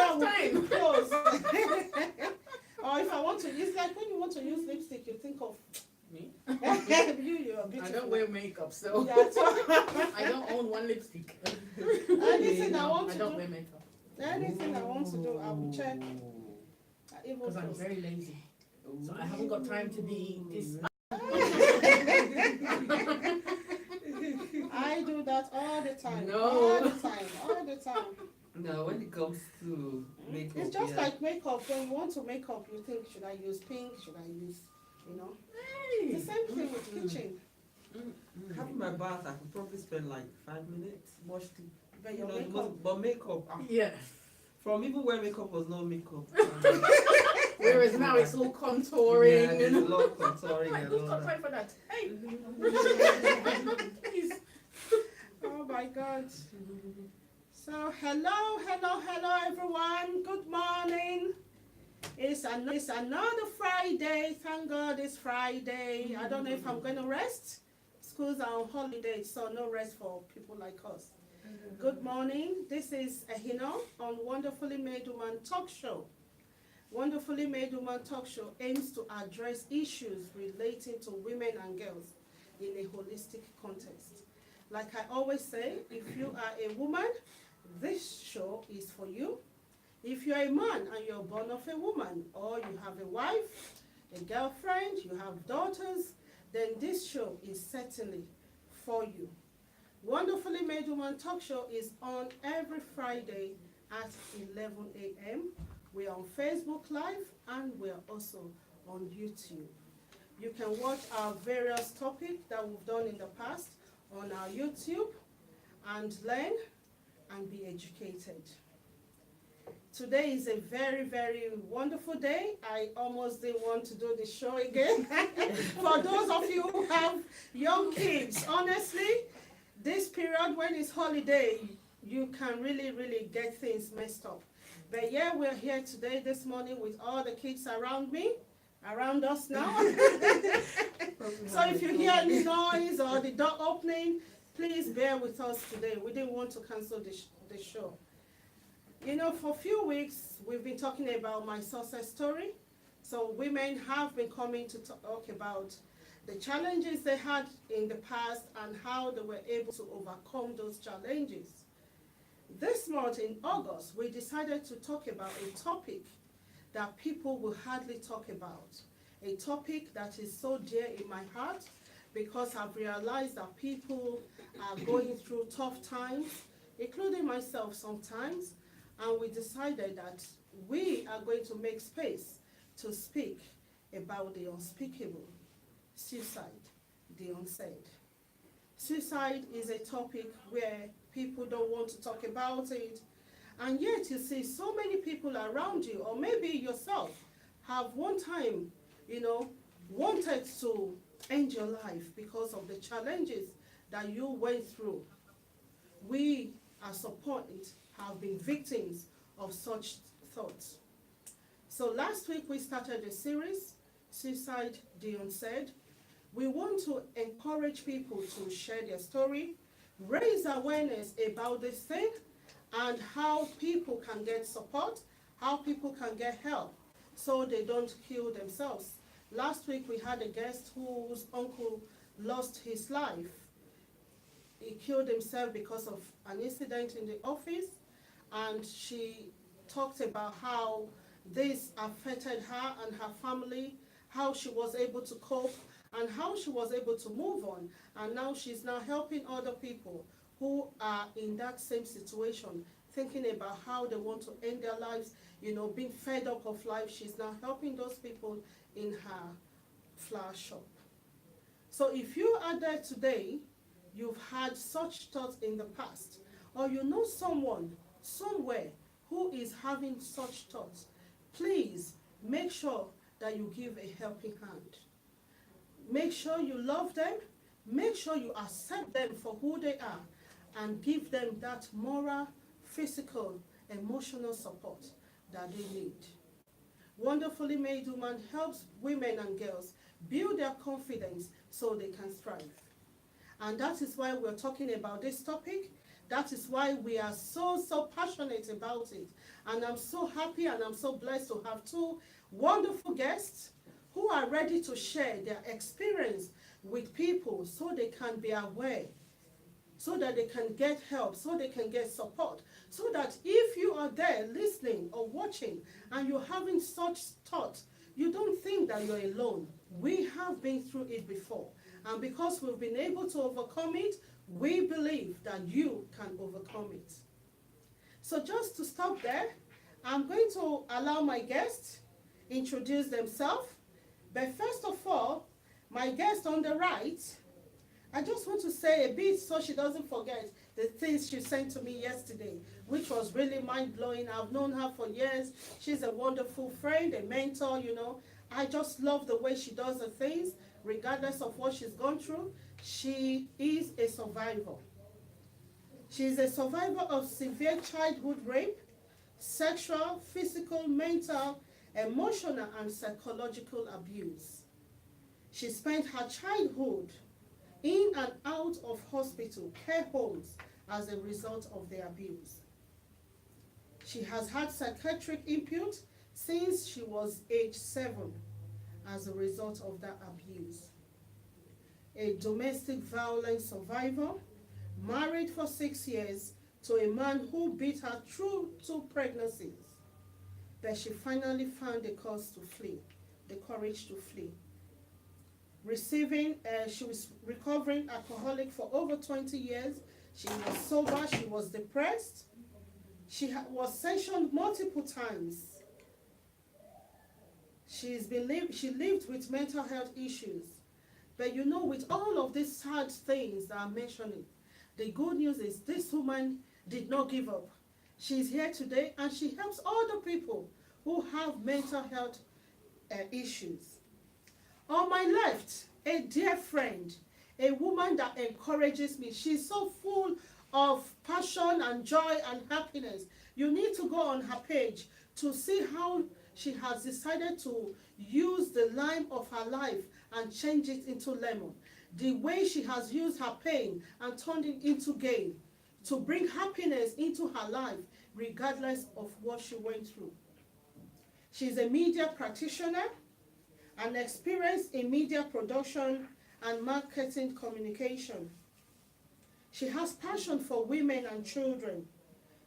that will be close. Or if I want to use, like when you want to use lipstick, you think of Me? you are beautiful. I don't wear makeup, so Yeah, so I don't own one lipstick. anything I want I to don't do, wear makeup anything I want to do, I will check. Even because I'm those. very lazy. So I haven't got time to be this. I do that all the time. No. All the time. All the time. No, when it comes to makeup, It's just yeah. like makeup. When you want to make up, you think, should I use pink? Should I use, you know? The same thing with kitchen. Having my bath, I could probably spend like 5 minutes. Wash the, But your makeup. but makeup, Yeah. from even where makeup was no makeup. Whereas now it's all contouring. Yeah, there's a lot of contouring Like, and who's all got that. time for that? Hey. Please. Oh my God. So hello everyone. Good morning. It's another Friday. Thank God it's Friday. I don't know if I'm going to rest. Schools are on holiday, so no rest for people like us. Good morning. This is Ehinor on Wonderfully Made Woman Talk Show. Wonderfully Made Woman Talk Show aims to address issues relating to women and girls in a holistic context. Like I always say, if you are a woman, this show is for you. If you're a man and you're born of a woman, or you have a wife, a girlfriend, you have daughters, then this show is certainly for you. Wonderfully Made Woman Talk Show is on every Friday at 11 a.m. We're on Facebook Live and we're also on YouTube. You can watch our various topics that we've done in the past on our YouTube and learn and be educated. Today is a very, very wonderful day. I almost didn't want to do the show again. For those of you who have young kids, honestly, this period when it's holiday, you can really, really get things messed up. But yeah, we're here today, this morning, with all the kids around me, around us now. So if you hear any noise or the door opening, please bear with us today. We didn't want to cancel the show. You know, for a few weeks, we've been talking about my success story. So women have been coming to talk about the challenges they had in the past and how they were able to overcome those challenges. This month in August, we decided to talk about a topic that people will hardly talk about. A topic that is so dear in my heart because I've realized that people are going through tough times, including myself sometimes, and we decided that we are going to make space to speak about the unspeakable, suicide, the unsaid. Suicide is a topic where people don't want to talk about it, and yet you see so many people around you, or maybe yourself, have one time, you know, wanted to end your life because of the challenges that you went through. We, as a point, have been victims of such thoughts. So last week we started a series, Suicide, the Unsaid. We want to encourage people to share their story, raise awareness about this thing, and how people can get support, how people can get help, so they don't kill themselves. Last week we had a guest whose uncle lost his life. He killed himself because of an incident in the office, and she talked about how this affected her and her family, how she was able to cope, and how she was able to move on. And now she's now helping other people who are in that same situation, thinking about how they want to end their lives, you know, being fed up of life. She's now helping those people in her flower shop. So if you are there today, you've had such thoughts in the past, or you know someone somewhere who is having such thoughts, please make sure that you give a helping hand. Make sure you love them, make sure you accept them for who they are, and give them that moral, physical, emotional support that they need. Wonderfully Made Woman helps women and girls build their confidence so they can thrive. And that is why we're talking about this topic, That is why we are so passionate about it. And I'm so happy and I'm so blessed to have two wonderful guests who are ready to share their experience with people so they can be aware, so that they can get help, so they can get support, so that if you are there listening or watching and you're having such thoughts, you don't think that you're alone. We have been through it before. And because we've been able to overcome it, we believe that you can overcome it. So just to stop there, I'm going to allow my guests introduce themselves. But first of all, my guest on the right, I just want to say a bit so she doesn't forget the things she sent to me yesterday, which was really mind-blowing. I've known her for years. She's a wonderful friend, a mentor, you know. I just love the way she does the things, regardless of what she's gone through. She is a survivor. She is a survivor of severe childhood rape, sexual, physical, mental, emotional, and psychological abuse. She spent her childhood in and out of hospital, care homes, as a result of the abuse. She has had psychiatric input since she was age 7 as a result of that abuse. A domestic violence survivor, married for 6 years to a man who beat her through 2 pregnancies. But she finally found the courage to flee. She was recovering alcoholic for over 20 years. She was sober, she was depressed. She was sanctioned multiple times. She lived with mental health issues. But you know, with all of these sad things that I'm mentioning, the good news is this woman did not give up. She's here today and she helps other people who have mental health issues. On my left, a dear friend, a woman that encourages me. She's so full of passion and joy and happiness. You need to go on her page to see how she has decided to use the lime of her life and change it into lemon. The way she has used her pain and turned it into gain to bring happiness into her life regardless of what she went through. She's a media practitioner, an experience in media production and marketing communication. She has passion for women and children.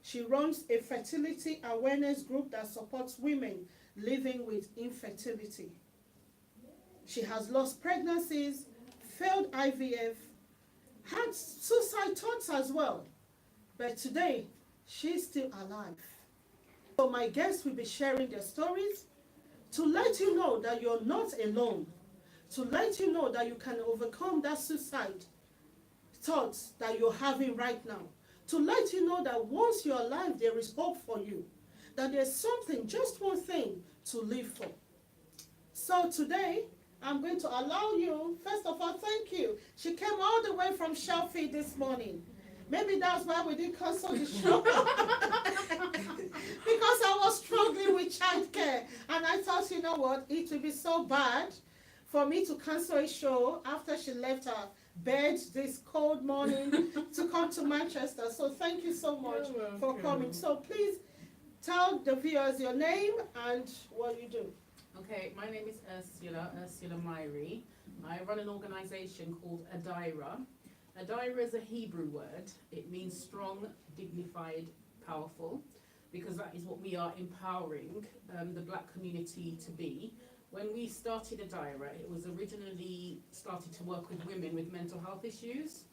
She runs a fertility awareness group that supports women living with infertility. She has lost pregnancies, failed IVF, had suicide thoughts as well. But today, she's still alive. So my guests will be sharing their stories to let you know that you're not alone, to let you know that you can overcome that suicide thoughts that you're having right now, to let you know that once you're alive, there is hope for you, that there's something, just one thing to live for. So today, I'm going to allow you, first of all, thank you. She came all the way from Shelfie this morning. Maybe that's why we didn't cancel the show. Because I was struggling with childcare. And I thought, you know what, it would be so bad for me to cancel a show after she left her bed this cold morning to come to Manchester. So thank you so much for coming. So please tell the viewers your name and what you do. Okay, my name is Ursula Myrie. I run an organisation called ADIRA. ADIRA is a Hebrew word. It means strong, dignified, powerful, because that is what we are empowering the black community to be. When we started ADIRA, it was originally started to work with women with mental health issues,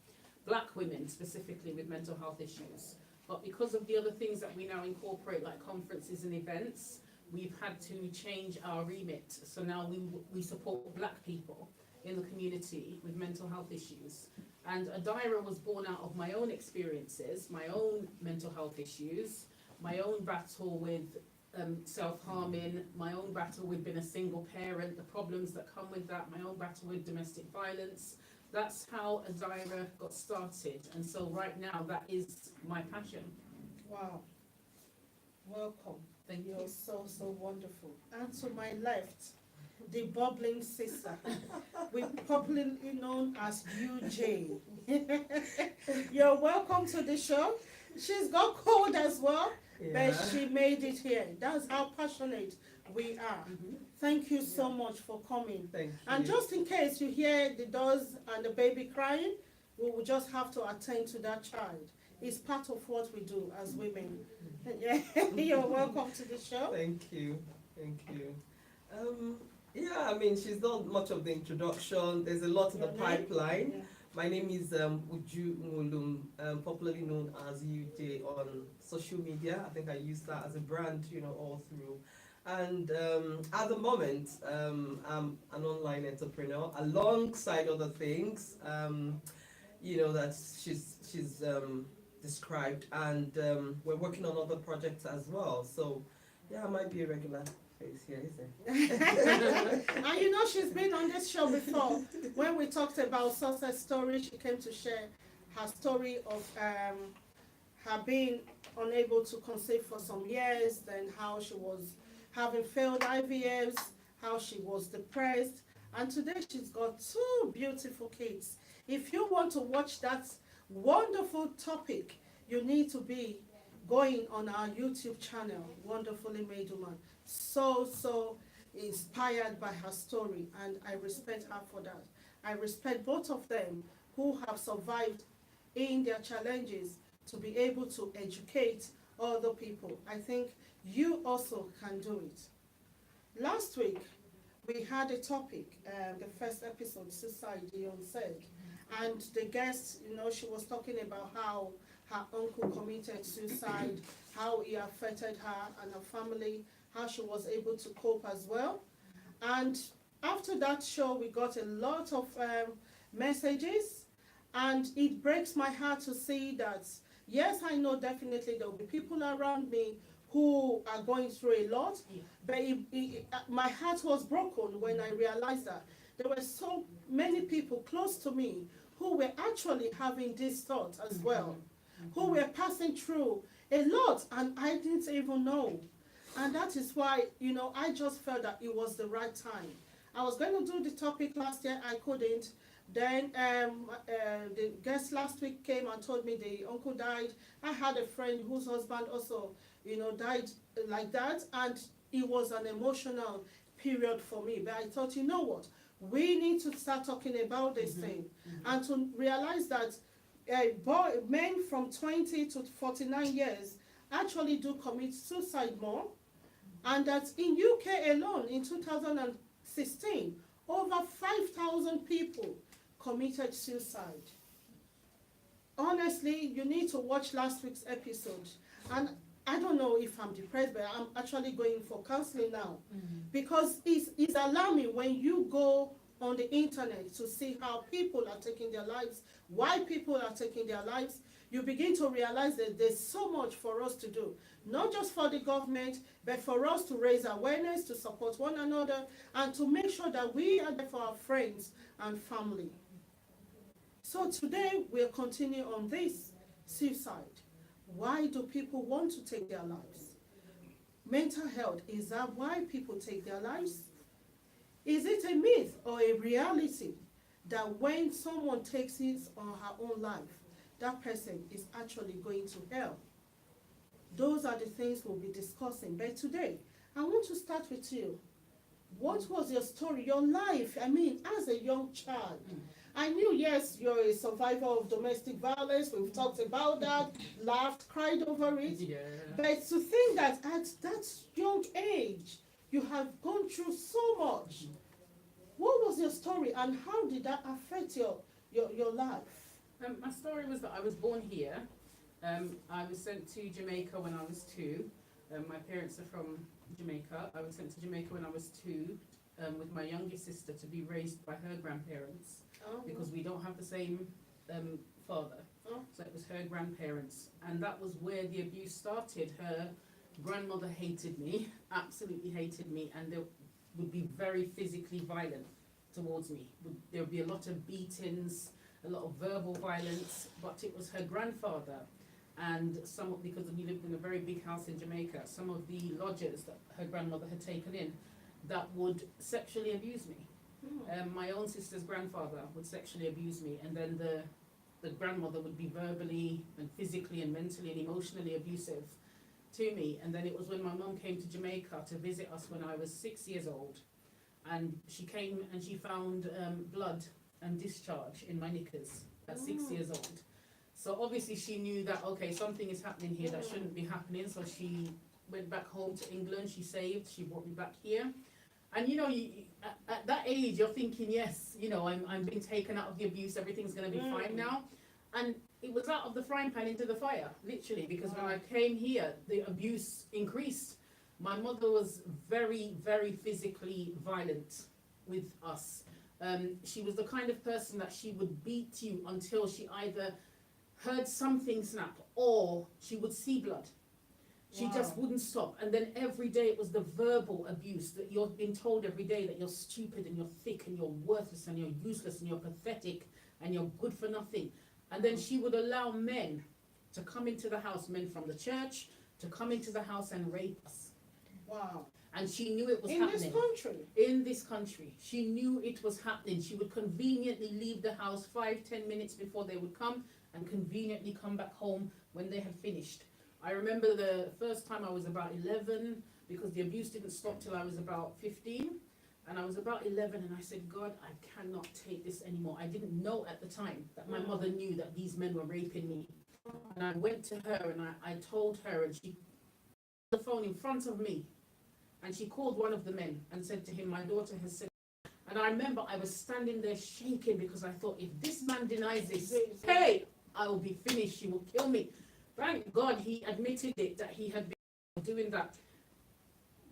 black women specifically with mental health issues. But because of the other things that we now incorporate, like conferences and events, we've had to change our remit. So now we support black people in the community with mental health issues. And ADIRA was born out of my own experiences, my own mental health issues, my own battle with self-harming, my own battle with being a single parent, the problems that come with that, my own battle with domestic violence. That's how ADIRA got started. And so right now, that is my passion. Wow. Welcome. Thank you. You're so wonderful. And to my left, the bubbling sister, we popularly known as Youjay. You're welcome to the show. She's got cold as well, but she made it here. That's how passionate we are. Thank you so much for coming. Thank you. And just in case you hear the dogs and the baby crying, we will just have to attend to that child. It's part of what we do as women. Yeah, you're welcome to the show. Thank you. Thank you. Yeah, I mean, she's done much of the introduction. There's a lot in the Your name? pipeline. Yeah. My name is Uju, popularly known as Youjay on social media. I think I use that as a brand, all through. And at the moment, I'm an online entrepreneur alongside other things, that she's described. And we're working on other projects as well. So, yeah, I might be a regular face here, isn't it? And she's been on this show before. When we talked about success story, she came to share her story of her being unable to conceive for some years, then how she was having failed IVFs, how she was depressed, and today she's got 2 beautiful kids. If you want to watch that wonderful topic, you need to be going on our YouTube channel, Wonderfully Made Woman. So inspired by her story, and I respect her for that. I respect both of them who have survived in their challenges to be able to educate other people. I think you also can do it. Last week, we had a topic, the first episode, Suicide, said, and the guest, she was talking about how her uncle committed suicide, how it affected her and her family, how she was able to cope as well. And after that show, we got a lot of messages, and it breaks my heart to see that, yes, I know definitely there will be people around me who are going through a lot, but my heart was broken when I realized that there were so many people close to me who were actually having this thought as well, who were passing through a lot, and I didn't even know. And that is why, I just felt that it was the right time. I was going to do the topic last year, I couldn't. Then the guest last week came and told me the uncle died. I had a friend whose husband also, died like that, and it was an emotional period for me. But I thought, you know what? We need to start talking about this thing, and to realize that men from 20 to 49 years actually do commit suicide more, and that in UK alone in 2016, over 5,000 people committed suicide. Honestly, you need to watch last week's episode. And I don't know if I'm depressed, but I'm actually going for counseling now. Because it's alarming when you go on the internet to see how people are taking their lives, why people are taking their lives. You begin to realize that there's so much for us to do, not just for the government, but for us to raise awareness, to support one another, and to make sure that we are there for our friends and family. So today we'll continue on this suicide. Why do people want to take their lives? Mental health, is that why people take their lives? Is it a myth or a reality that when someone takes his or her own life, that person is actually going to hell? Those are the things we'll be discussing. But today, I want to start with you. What was your story, your life, as a young child? I knew, yes, you're a survivor of domestic violence. We've talked about that, laughed, cried over it. Yeah. But to think that at that young age, you have gone through so much. What was your story, and how did that affect your life? My story was that I was born here. I was sent to Jamaica when I was 2. My parents are from Jamaica. I was sent to Jamaica when I was 2 with my youngest sister to be raised by her grandparents, because we don't have the same father. So it was her grandparents, and that was where the abuse started. Her grandmother hated me, absolutely hated me, and they would be very physically violent towards me. There would be a lot of beatings, a lot of verbal violence, but it was her grandfather and because we lived in a very big house in Jamaica, some of the lodgers that her grandmother had taken in that would sexually abuse me. My own sister's grandfather would sexually abuse me, and then the grandmother would be verbally and physically and mentally and emotionally abusive to me. And then it was when my mum came to Jamaica to visit us when I was 6 years old, and she came and she found blood and discharge in my knickers at 6 years old. So obviously she knew that, okay, something is happening here that shouldn't be happening. So she went back home to England, she saved, she brought me back here. And you know, at that age, you're thinking, yes, you know, I'm being taken out of the abuse, everything's going to be fine now. And it was out of the frying pan into the fire, literally, because when I came here, the abuse increased. My mother was very, very physically violent with us. She was the kind of person that she would beat you until she either heard something snap or she would see blood. She just wouldn't stop. And then every day it was the verbal abuse that you're being told every day that you're stupid and you're thick and you're worthless and you're useless and you're pathetic and you're good for nothing. And then she would allow men to come into the house, men from the church, to come into the house and rape us. Wow. And she knew it was happening. In this country? In this country. She knew it was happening. She would conveniently leave the house 5-10 minutes before they would come and conveniently come back home when they had finished. I remember the first time I was about 11, because the abuse didn't stop till I was about 15. And I was about 11 and I said, God, I cannot take this anymore. I didn't know at the time that my mother knew that these men were raping me. And I went to her and I told her, and she put the phone in front of me. And she called one of the men and said to him, my daughter has said. And I remember I was standing there shaking because I thought, if this man denies this, hey, I will be finished. She will kill me. Thank God he admitted it, that he had been doing that.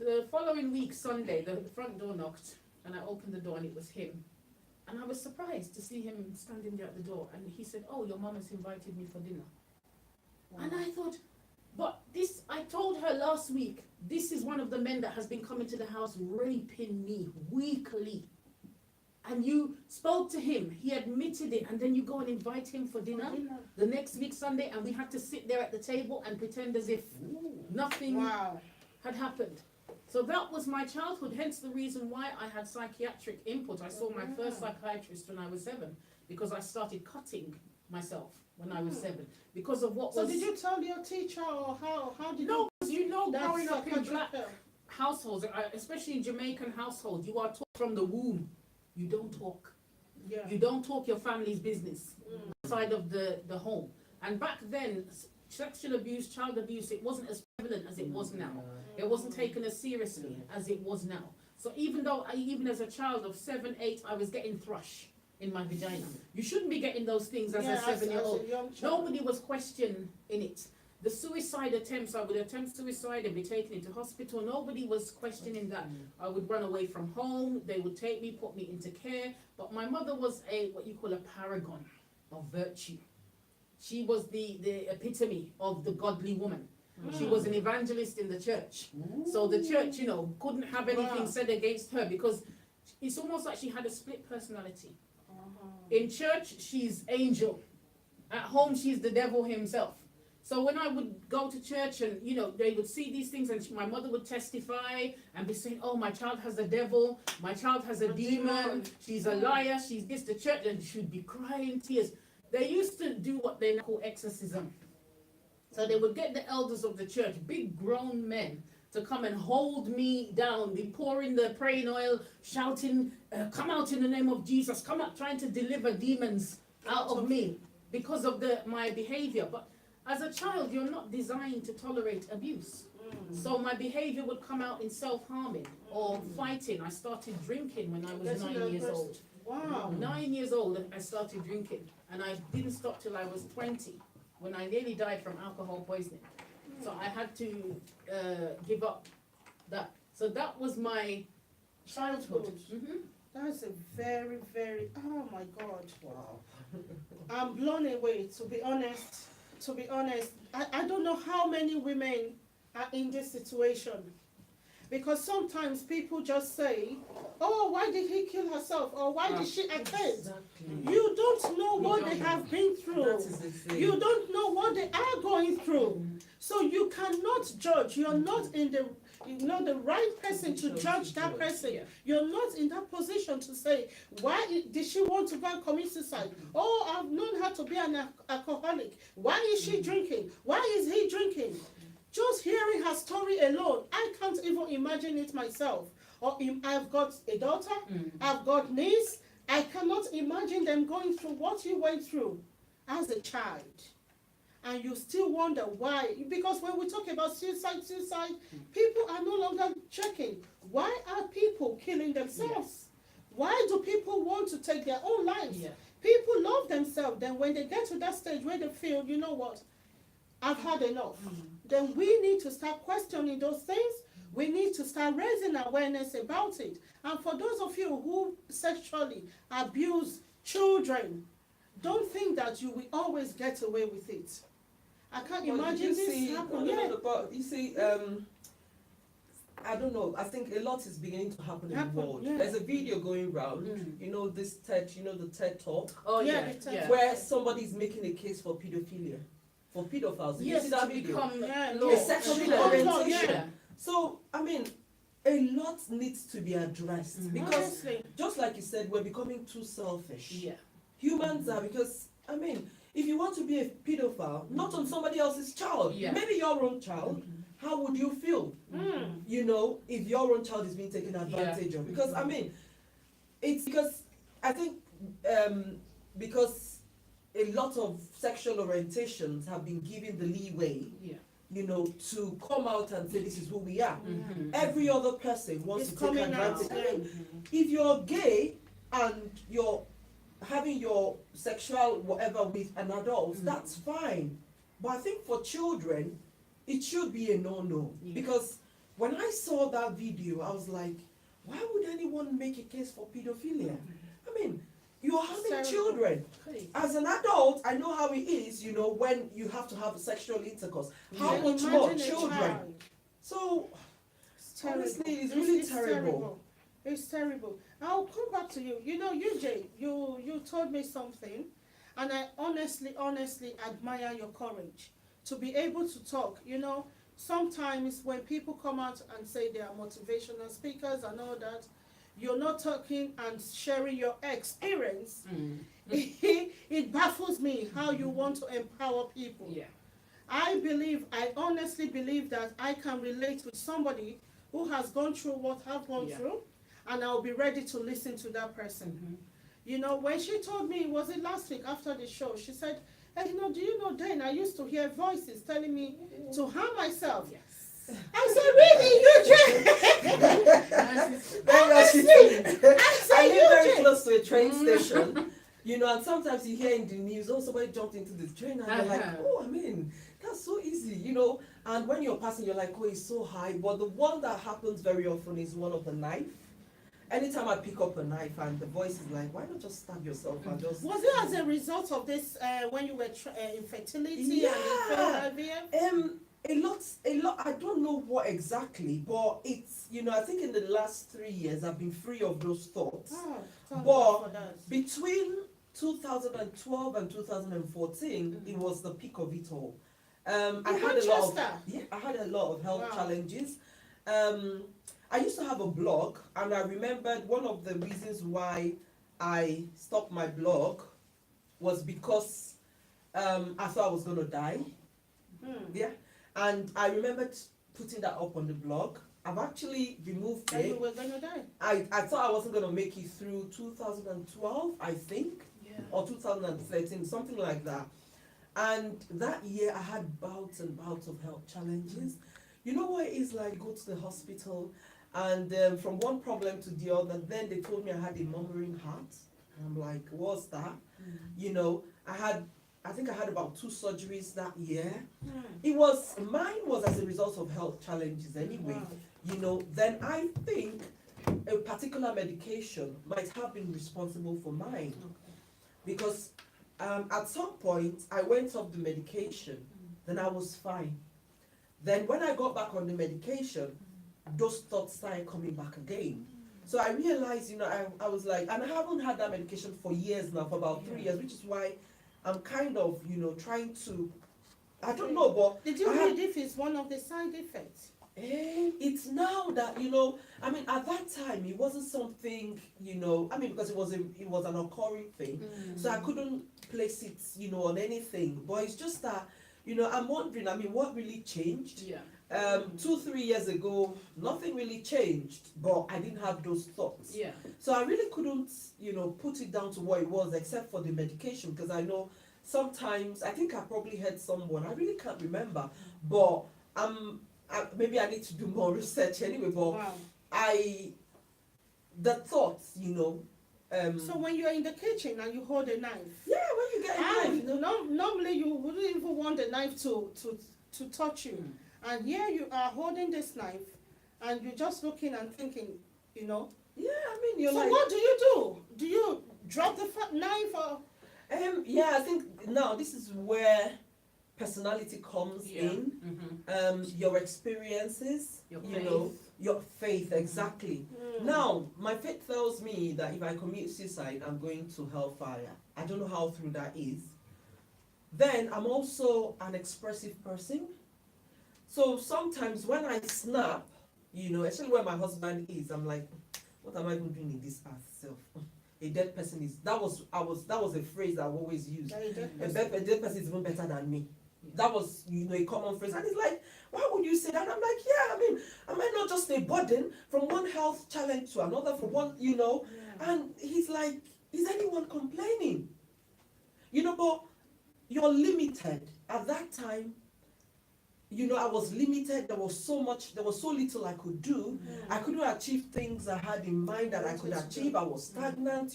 The following week, Sunday, the front door knocked and I opened the door and it was him. And I was surprised to see him standing there at the door. And he said, oh, your mom has invited me for dinner. Wow. And I thought, but this, I told her last week, this is one of the men that has been coming to the house raping me weekly. And you spoke to him, he admitted it, and then you go and invite him for dinner the next week Sunday, and we had to sit there at the table and pretend as if nothing had happened. So that was my childhood, hence the reason why I had psychiatric input. I saw my first psychiatrist when I was 7, because I started cutting myself when I was 7, because of what was... So did you tell your teacher, or how did you... No, because you know, growing up in black households, especially in Jamaican households, you are taught from the womb. You don't talk. You don't talk your family's business outside of the home. And back then, sexual abuse, child abuse, it wasn't as prevalent as it was now. It wasn't taken as seriously as it was now. So even though, even as a child of 7, 8, I was getting thrush in my vagina. You shouldn't be getting those things as a 7-year-old. Nobody was questioning in it. The suicide attempts, I would attempt suicide and be taken into hospital. Nobody was questioning that. I would run away from home. They would take me, put me into care. But my mother was what you call a paragon of virtue. She was the epitome of the godly woman. She was an evangelist in the church. So the church, you know, couldn't have anything said against her, because it's almost like she had a split personality. In church, she's angel. At home, she's the devil himself. So when I would go to church and, you know, they would see these things, and my mother would testify and be saying, oh, my child has a devil, my child has a demon, she's a liar, she's this, the church, and she'd be crying tears. They used to do what they call exorcism. So they would get the elders of the church, big grown men, to come and hold me down, be pouring the praying oil, shouting, come out in the name of Jesus, come out, trying to deliver demons out of me because of my behavior. But as a child, you're not designed to tolerate abuse. So my behavior would come out in self-harming or fighting. I started drinking when I was 9 years old. Wow. 9 years old, I started drinking. And I didn't stop till I was 20, when I nearly died from alcohol poisoning. So I had to give up that. So that was my childhood. That's a very, very, oh my God. Wow. I'm blown away, to be honest. To be honest, I don't know how many women are in this situation. Because sometimes people just say, oh, why did he kill herself? Or why did she attend? You don't know what they have been through. You don't know what they are going through. So you cannot judge. You're not in the the right person to judge that person. Yeah. You're not in that position to say, why did she want to go and commit suicide? Oh, I've known her to be an alcoholic. Why is she drinking? Why is he drinking? Just hearing her story alone, I can't even imagine it myself. Or I've got a daughter, I've got niece. I cannot imagine them going through what you went through as a child. And you still wonder why. Because when we talk about suicide, people are no longer checking. Why are people killing themselves? Yes. Why do people want to take their own lives? Yeah. People love themselves. Then when they get to that stage where they feel, you know what, I've had enough. Then we need to start questioning those things. We need to start raising awareness about it. And for those of you who sexually abuse children, don't think that you will always get away with it. I can't imagine this happen. You see, I don't know. I think a lot is beginning to happen in the world. Yeah. There's a video going around. You know this TED. You know the TED Talk. Oh Yeah, yeah. Yeah. Where somebody's making a case for pedophilia, for pedophiles. Did you Yes, see to that video? become Yeah, law. A sexual Yeah. orientation. Yeah. So I mean, a lot needs to be addressed because, Honestly. just like you said, we're becoming too selfish. Yeah. Humans are, because I mean, if you want to be a pedophile, not on somebody else's child, Yeah. maybe your own child, how would you feel? You know, if your own child is being taken advantage of? Because I mean, it's because I think because a lot of sexual orientations have been given the leeway, Yeah. you know, to come out and say this is who we are. Every other person wants It's to take coming out. advantage. I mean, if you're gay and you're having your sexual whatever with an adult, that's fine. But I think for children, it should be a no-no. Yeah. Because when I saw that video, I was like, why would anyone make a case for pedophilia? I mean, you're having Terrible. children. Okay. As an adult, I know how it is, you know, when you have to have sexual intercourse. How Yeah. much more Imagine a children? child. So, It's terrible. honestly, it's really terrible. It's terrible. I'll come back to you. You know, Youjay, you told me something, and I honestly admire your courage to be able to talk. You know, sometimes when people come out and say they are motivational speakers and all that, you're not talking and sharing your experience. It baffles me how you want to empower people. Yeah. I honestly believe that I can relate with somebody who has gone through what I've gone Yeah. through, and I'll be ready to listen to that person. You know, when she told me, was it last week after the show, she said, hey, you know, do you know then I used to hear voices telling me to harm myself. Yes. I said, really, Youjay? I live very Youjay. close to a train station, you know, and sometimes you hear in the news, oh, somebody jumped into the train, and you're like, oh, I mean, that's so easy, you know. And when you're passing, you're like, oh, it's so high. But the one that happens very often is one of the knife. Anytime I pick up a knife and the voice is like, why not just stab yourself and just... Was it as a result of this when you were infertility Yeah. and you failed IVF? A lot, I don't know what exactly, but it's, you know, I think in the last 3 years I've been free of those thoughts. Oh, thank But God for that. between 2012 and 2014, it was the peak of it all. I had a lot of health Wow. challenges. I used to have a blog, and I remembered one of the reasons why I stopped my blog was because I thought I was going to die. Yeah, and I remembered putting that up on the blog. I've actually removed And it. you were gonna die. I thought I wasn't going to make it through 2012, I think, Yeah. or 2013, something like that. And that year I had bouts and bouts of health challenges. You know what it is like, go to the hospital, and from one problem to the other, then they told me I had a murmuring heart. And I'm like, what's that? You know, I think I had about 2 surgeries that year. Mine was as a result of health challenges anyway. Wow. You know, then I think a particular medication might have been responsible for mine. Because at some point I went off the medication, then I was fine. Then when I got back on the medication, those thoughts started coming back again. So I realized, you know, I was like, and I haven't had that medication for years now, for about 3 years, which is why I'm kind of, you know, trying to, I don't know, but Did you I had- read if it's one of the side effects? It's now that, I mean, at that time, it wasn't something, I mean, because it was an occurring thing, so I couldn't place it, on anything. But it's just that, I'm wondering, I mean, what really changed? Yeah. 2-3 years ago, nothing really changed, but I didn't have those thoughts. Yeah. So I really couldn't, put it down to what it was, except for the medication, because I know sometimes, I think I probably had someone, I really can't remember, but maybe I need to do more research anyway, but Wow. the thoughts, So when you're in the kitchen and you hold a knife, yeah, when you get a knife, normally you wouldn't even want the knife to touch you. And here you are holding this knife and you're just looking and thinking, yeah, I mean, you're so like, what do you do? Do you drop the knife or? yeah, I think now this is where personality comes Yeah. in, your experiences, Your your faith, exactly. Now, my faith tells me that if I commit suicide, I'm going to hellfire. I don't know how true that is. Then I'm also an expressive person. So sometimes when I snap, especially where my husband is, I'm like, what am I even doing in this earth self? A dead person is, that was a phrase I've always used. A dead person is even better than me. That was, a common phrase. And it's like, why would you say that? I'm like, yeah, I mean, am I not just a burden from one health challenge to another, from one, Yeah. And he's like, is anyone complaining? But you're limited. At that time, I was limited. There was so little I could do. I couldn't achieve things I had in mind that I could achieve. I was stagnant,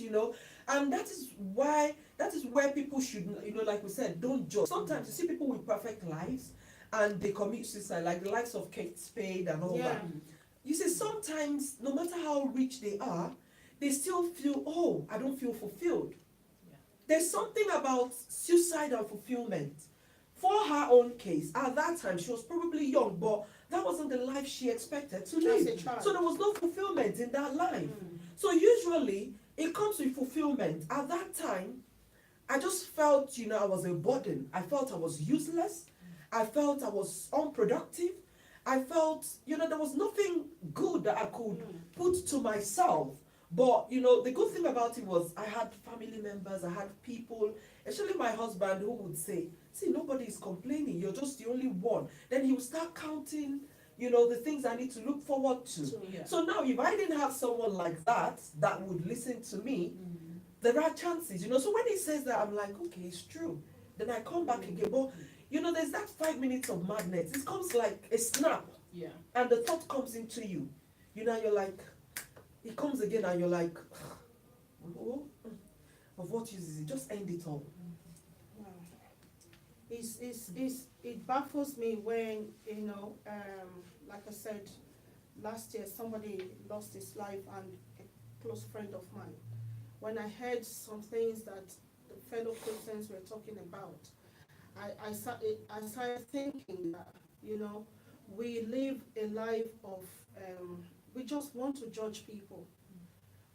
and that is where people should, like we said, don't judge. Sometimes you see people with perfect lives and they commit suicide, like the likes of Kate Spade and all that. You see, sometimes, no matter how rich they are, they still feel, oh, I don't feel fulfilled. Yeah. There's something about suicide and fulfillment. For her own case, at that time, she was probably young, but that wasn't the life she expected to live. So there was no fulfillment in that life. So usually, it comes with fulfillment. At that time, I just felt, I was a burden. I felt I was useless. I felt I was unproductive. I felt, there was nothing good that I could put to myself. But, the good thing about it was I had family members, I had people, especially my husband, who would say, see, nobody is complaining, you're just the only one. Then he would start counting, the things I need to look forward to. Yeah. So now, if I didn't have someone like that would listen to me, there are chances, So when he says that, I'm like, okay, it's true. Then I come back again. But, there's that 5 minutes of madness. It comes like a snap. Yeah. And the thought comes into you. You're like, it comes again and you're like, oh, of what use is it? Just end it all. Wow. It baffles me when, like I said, last year somebody lost his life and a close friend of mine. When I heard some things that the fellow Christians were talking about, I started thinking that, we live a life of, we just want to judge people.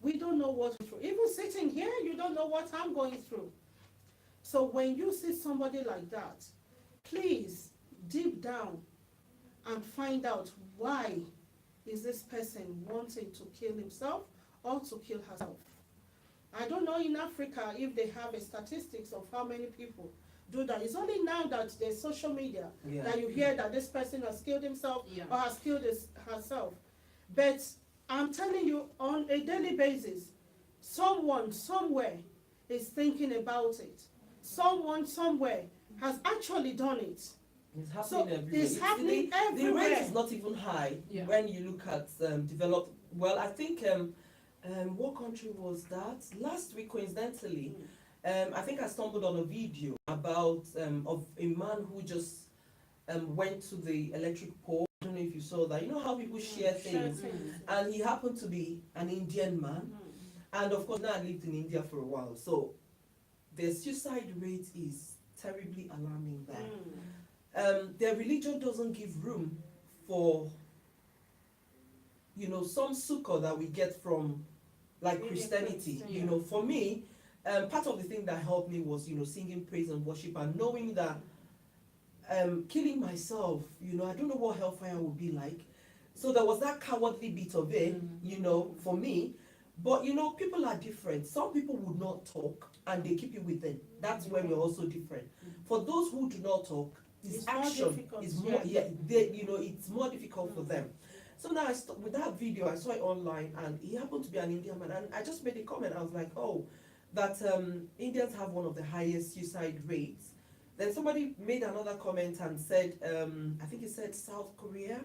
We don't know what we're through. Even sitting here, you don't know what I'm going through. So when you see somebody like that, please deep down and find out why is this person wanting to kill himself or to kill herself. I don't know in Africa if they have a statistics of how many people do that. It's only now that there's social media that you hear that this person has killed himself or has killed herself. But I'm telling you, on a daily basis, someone somewhere is thinking about it. Someone somewhere has actually done it. It's happening So everywhere. it's happening everywhere. The rate is not even high when you look at developed. Well, I think what country was that? Last week, coincidentally, I think I stumbled on a video about of a man who just went to the electric pole. I don't know if you saw that. You know how people share things, and he happened to be an Indian man, and of course now I lived in India for a while, so the suicide rate is terribly alarming there. Their religion doesn't give room for some succor that we get from like Christianity. For me, part of the thing that helped me was singing praise and worship and knowing that killing myself, I don't know what hellfire would be like. So there was that cowardly bit of it, you know, for me. But you know, people are different. Some people would not talk and they keep it within. That's where we're also different. For those who do not talk, It's action more difficult, is more, yeah. they, you know, it's more difficult for them. So now with that video, I saw it online, and he happened to be an Indian man, and I just made a comment. I was like, oh, that Indians have one of the highest suicide rates. Then somebody made another comment and said, I think he said South Korea.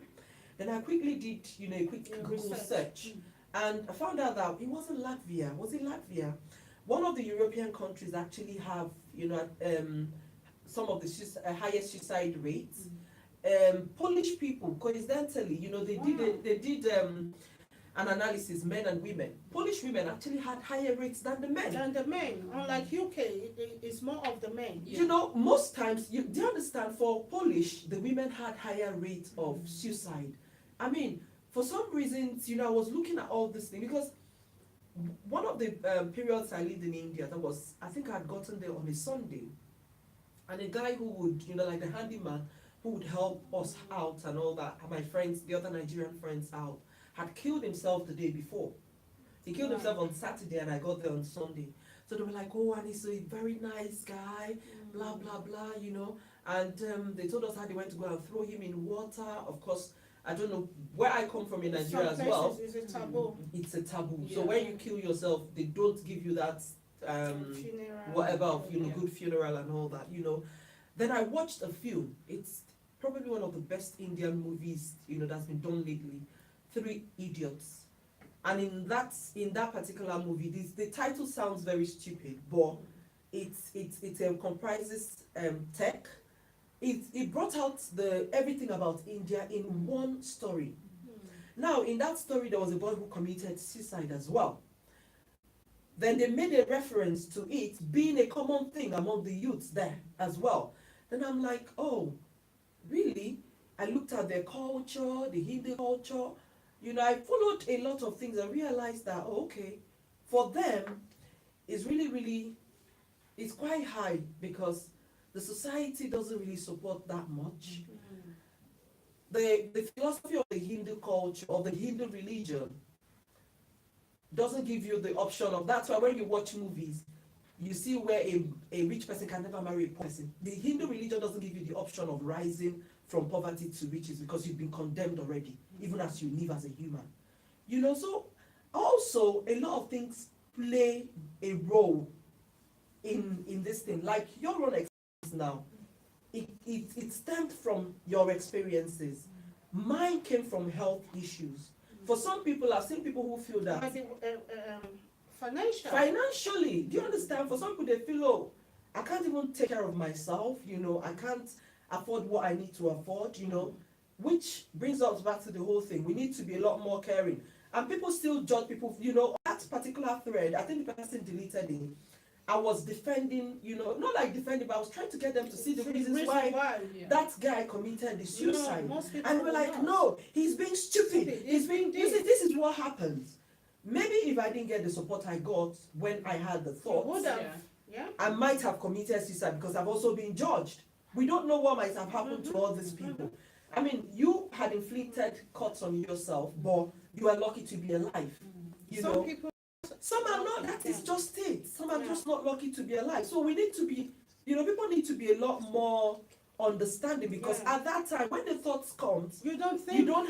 Then I quickly did, you know, a quick Google search, and I found out that it wasn't Latvia. Was it Latvia? One of the European countries actually have, you know, some of the highest suicide rates. Polish people, coincidentally, you know, they did an analysis, men and women. Polish women actually had higher rates than the men. Unlike UK, it's more of the men. You know, most times, do you understand, for Polish, the women had higher rates of suicide. I mean, for some reasons, you know, I was looking at all this thing, because one of the periods I lived in India, that was, I think I had gotten there on a Sunday, and a guy who would, you know, like the handyman, who would help us out and all that, my friends, the other Nigerian friends out, had killed himself the day before. He killed himself on Saturday, and I got there on Sunday. So they were like, oh, and he's a very nice guy, blah, blah, blah, you know. And they told us how they went to go and throw him in water. Of course, I don't know where I come from in Nigeria as well. It's a taboo. It's a taboo. Yeah. So when you kill yourself, they don't give you that Funeral. whatever of, you know, good funeral and all that, you know. Then I watched a film. It's probably one of the best Indian movies, you know, that's been done lately. 3 Idiots. And in that particular movie, the title sounds very stupid, but it comprises tech. It brought out everything about India in one story. Now, in that story, there was a boy who committed suicide as well. Then they made a reference to it being a common thing among the youths there as well. Then I'm like, oh, really? I looked at their culture, the Hindu culture. You know, I followed a lot of things and realized that, oh, okay, for them, it's really, really, it's quite high, because the society doesn't really support that much. The philosophy of the Hindu culture, of the Hindu religion, doesn't give you the option of, that's why when you watch movies, you see where a rich person can never marry a poor person. The Hindu religion doesn't give you the option of rising from poverty to riches, because you've been condemned already, even as you live as a human. You know, so also a lot of things play a role in this thing. Like your own experience now, it stemmed from your experiences. Mine came from health issues. For some people, I've seen people who feel that financially, do you understand? For some people, they feel, oh, I can't even take care of myself, you know, I can't afford what I need to afford, you know, which brings us back to the whole thing. We need to be a lot more caring. And people still judge people, you know, that particular thread, I think the person deleted it. I was defending, you know, not like defending, but I was trying to get them to see the reasons why that guy committed the suicide. And we're like, no, he's being stupid. He's being, this is what happens. Maybe if I didn't get the support I got when I had the thoughts, I might have committed suicide, because I've also been judged. We don't know what might have happened to all these people. I mean, you had inflicted cuts on yourself, but you are lucky to be alive. You know, some are not. That is just it. Some are just not lucky to be alive. So we need to be, you know, people need to be a lot more understanding, because at that time, when the thoughts come, you don't think. You don't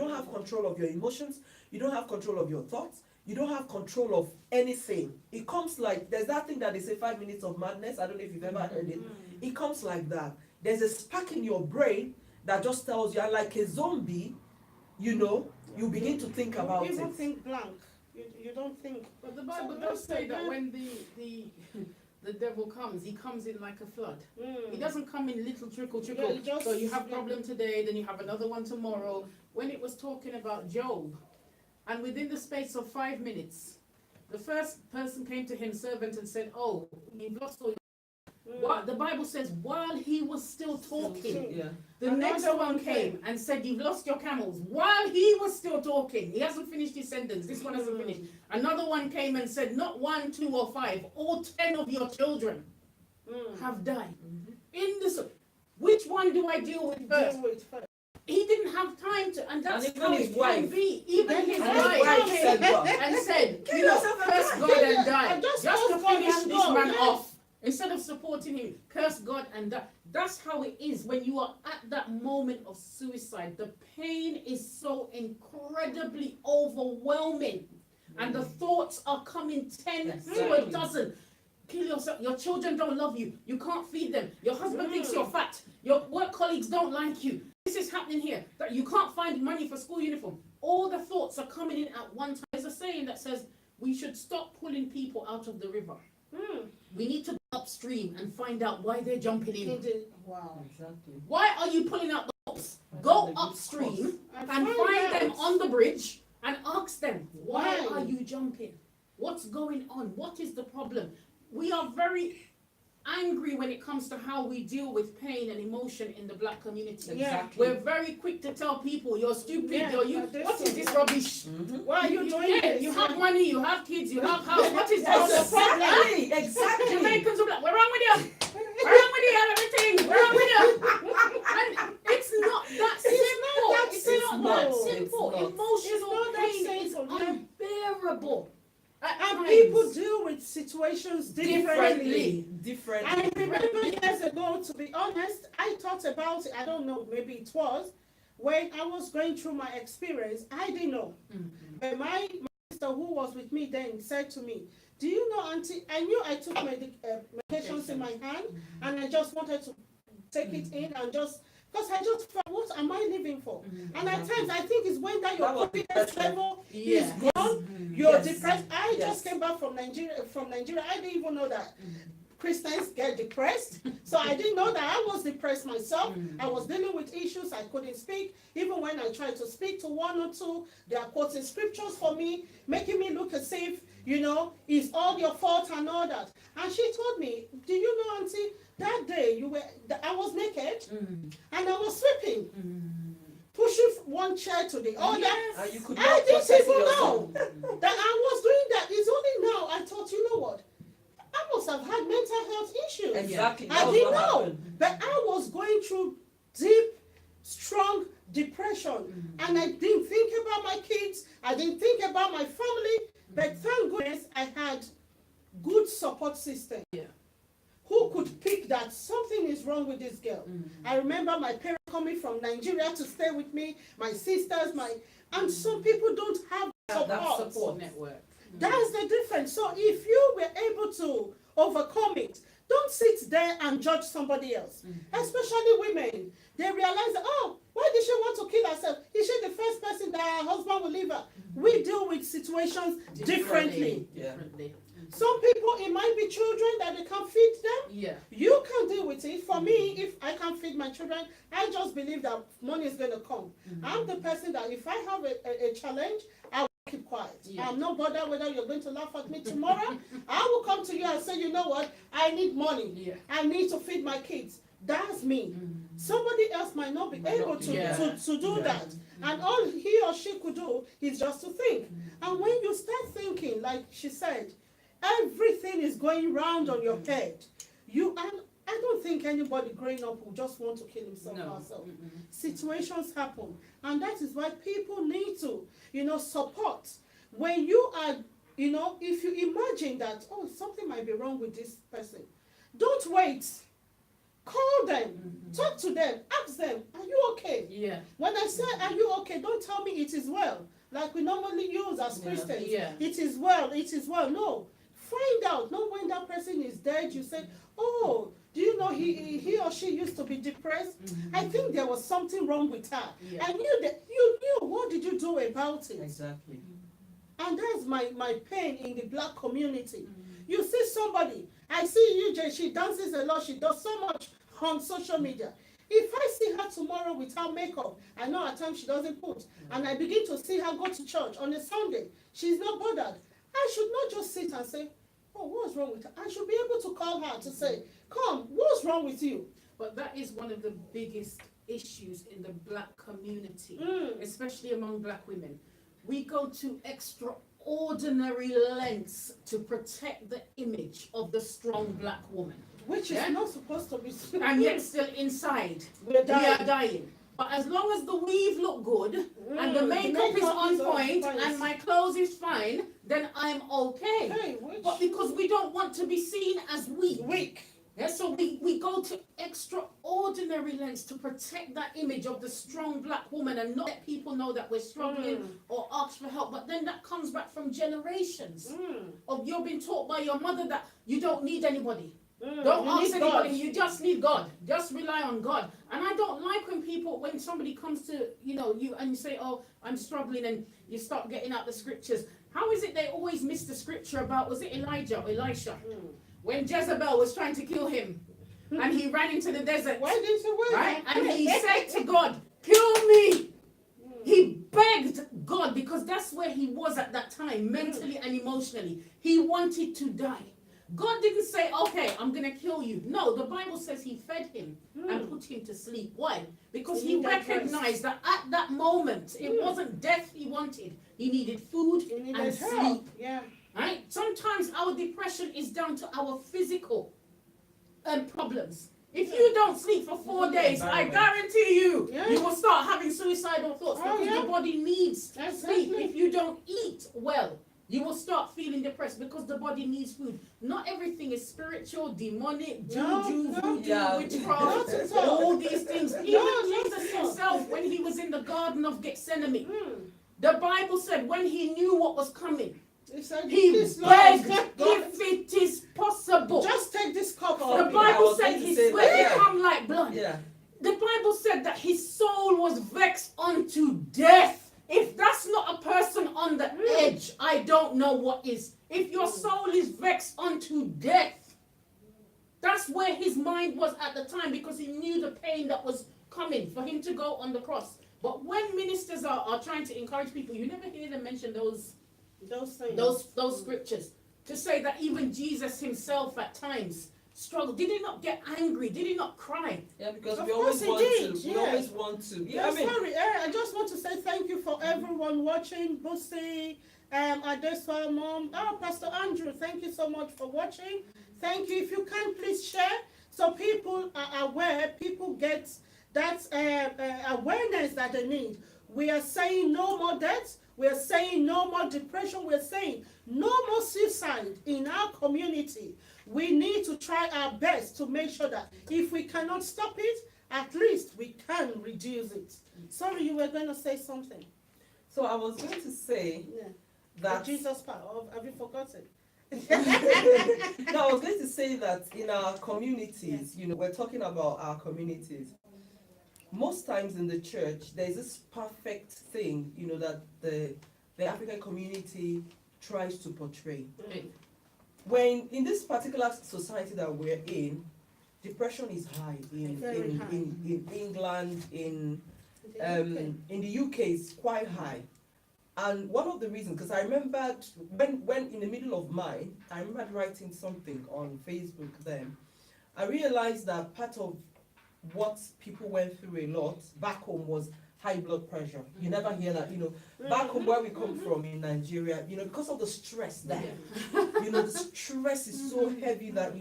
have control of your emotions. You don't have control of your thoughts. You don't have control of anything. It comes like, there's that thing that they say 5 minutes of madness. I don't know if you've ever heard it. It comes like that. There's a spark in your brain that just tells you, you're like a zombie, you know, you begin to think about it. You don't think blank. You don't think. But the Bible does say that when the devil comes, he comes in like a flood. He doesn't come in little trickle. So you have problem today, then you have another one tomorrow. When it was talking about Job, and within the space of 5 minutes, the first person came to him, servant, and said, oh, you've lost all your... What the Bible says, while he was still talking, the next one came and said, you've lost your camels. While he was still talking, he hasn't finished his sentence, this one hasn't finished. Another one came and said, not 1, 2, or 5, all 10 of your children have died. In this, which one do I deal with first? he didn't have time to, and that's even how his it can wife. be. Even his And wife said what? and said, Give you know, yourself a curse break. God and die. And just Just to curse God finish and this go, man yes. off. Instead of supporting him, curse God and die. That's how it is when you are at that moment of suicide. The pain is so incredibly overwhelming. And the thoughts are coming 10 to a dozen. Kill yourself. Your children don't love you. You can't feed them. Your husband thinks you're fat. Your work colleagues don't like you. This is happening here. That you can't find money for school uniform. All the thoughts are coming in at one time. There's a saying that says we should stop pulling people out of the river. We need to go upstream and find out why they're jumping in. Wow. Exactly. Why are you pulling out the boats? Go upstream and find them on the bridge and ask them, why are you jumping? What's going on? What is the problem? We are very angry when it comes to how we deal with pain and emotion in the black community. Exactly. We're very quick to tell people, you're stupid, what is this rubbish? Why are you doing this? You have money, you have kids, you have house, what is What's this? the problem? Exactly. Jamaicans will be like, we're wrong with you. We're wrong with you, you have everything. We're wrong with you. And it's not that simple. It's not that simple. It's not. Emotional It's not that pain is simple, yeah. unbearable. At And times. people deal with situations Differently. Differently. I remember years ago, to be honest, I thought about it, I don't know, maybe it was, when I was going through my experience, I didn't know. But my sister who was with me then said to me, do you know, Auntie, I knew I took medications in my hand, and I just wanted to take it in and just, because I just felt, what am I living for? And at times, I think it's when that your That was confidence depression. level Yeah. is gone, you're Yes. depressed. I Yes. just came back from Nigeria. I didn't even know that Christians get depressed. So I didn't know that I was depressed myself. I was dealing with issues. I couldn't speak. Even when I tried to speak to one or two, they are quoting scriptures for me, making me look as if, you know, it's all your fault and all that. And she told me, do you know, Auntie, that day I was naked and I was sweeping, pushing one chair to the other. And you could I not didn't process even yourself. know that I was doing that. It's only now I thought, you know what? I must have had mental health issues. Exactly. I That was didn't what know, happened. but I was going through deep, strong depression, and I didn't think about my kids. I didn't think about my family. But thank goodness I had good support system. Who could pick that something is wrong with this girl? I remember my parents coming from Nigeria to stay with me, my sisters, and some people don't have That support network. That's the difference. So if you were able to overcome it, don't sit there and judge somebody else, especially women. They realize that, oh, why did she want to kill herself? Is she the first person that her husband will leave her? We deal with situations differently. Differently. Some people, it might be children that they can't feed them. Yeah. You can deal with it. For me, if I can't feed my children, I just believe that money is going to come. I'm the person that if I have a challenge, I will keep quiet. Yeah. I'm not bothered whether you're going to laugh at me tomorrow. I will come to you and say, you know what? I need money. Yeah. I need to feed my kids. That's me. Somebody else might not be able to, Yeah. to do that. And all he or she could do is just to think. And when you start thinking, like she said, everything is going round on your head. And I don't think anybody growing up will just want to kill himself or herself. Situations happen. And that is why people need to, support. When you are, if you imagine that, oh, something might be wrong with this person, don't wait. Call them, talk to them, ask them, are you okay? Yeah. When I say, are you okay, don't tell me it is well, like we normally use as Christians. Yeah. It is well, it is well. No. Find out, not when that person is dead, you say, oh, do you know he or she used to be depressed? I think there was something wrong with her. Yeah. And you knew, what did you do about it? Exactly. And that's my pain in the black community. You see somebody, I see Youjay, she dances a lot, she does so much on social media. If I see her tomorrow without makeup, I know at times she doesn't put, and I begin to see her go to church on a Sunday, she's not bothered. I should not just sit and say, oh, what's wrong with her? I should be able to call her to say, come, what's wrong with you? But that is one of the biggest issues in the black community, especially among black women. We go to extraordinary lengths to protect the image of the strong black woman. Which is not supposed to be. And yet still inside, We're we are dying. But as long as the weave look good and the makeup is on point and my clothes is fine, then I'm okay. Hey, But because we don't want to be seen as weak. Yeah, so we go to extraordinary lengths to protect that image of the strong black woman and not let people know that we're struggling or ask for help. But then that comes back from generations of you've been taught by your mother that you don't need anybody. Don't ask anybody, you just need God. Just rely on God. And I don't like when somebody comes to, you and you say, oh, I'm struggling, and you start getting out the scriptures. How is it they always miss the scripture about, was it Elijah or Elisha? When Jezebel was trying to kill him and he ran into the desert. Why didn't you wait? Right? And he said to God, kill me. He begged God because that's where he was at that time, mentally and emotionally. He wanted to die. God didn't say, okay, I'm going to kill you. No, the Bible says he fed him and put him to sleep. Why? Because he recognized that at that moment, it wasn't death he wanted. He needed food and sleep. Yeah. Right? Sometimes our depression is down to our physical problems. If you don't sleep for 4 days, I guarantee you, you will start having suicidal thoughts because your body needs sleep. If you don't eat well, you will start feeling depressed because the body needs food. Not everything is spiritual, demonic, juju, voodoo, witchcraft, all these things. Even Jesus himself, when he was in the Garden of Gethsemane, the Bible said when he knew what was coming, he begged if it is possible. Just take this cup. The Bible said his sweat become like blood. Yeah. The Bible said that his soul was vexed unto death. If that's not a person on the edge, I don't know what is. If your soul is vexed unto death, that's where his mind was at the time because he knew the pain that was coming for him to go on the cross. But when ministers are trying to encourage people, you never hear them mention those scriptures to say that even Jesus himself at times struggled. Did he not get angry? Did he not cry? Yeah, because Of we course always he want did, to. yeah. We always want to. Yeah, Sorry, I just want to say thank you for everyone watching. Bussy, Adeswa, Mom, Pastor Andrew, thank you so much for watching. Thank you. If you can, please share so people are aware, people get that awareness that they need. We are saying no more deaths. We are saying no more depression. We are saying no more suicide in our community. We need to try our best to make sure that if we cannot stop it, at least we can reduce it. Sorry, you were going to say something. So I was going to say that Jesus power. Have you forgotten? No, I was going to say that in our communities, we're talking about our communities. Most times in the church, there's this perfect thing, that the African community tries to portray. When in this particular society that we're in, depression is high in England, in the UK it's quite high. And one of the reasons, because I remembered when in the middle of mine, I remembered writing something on Facebook then. I realized that part of what people went through a lot back home was high blood pressure. You never hear that, back home where we come from in Nigeria, because of the stress there. The stress is so heavy that,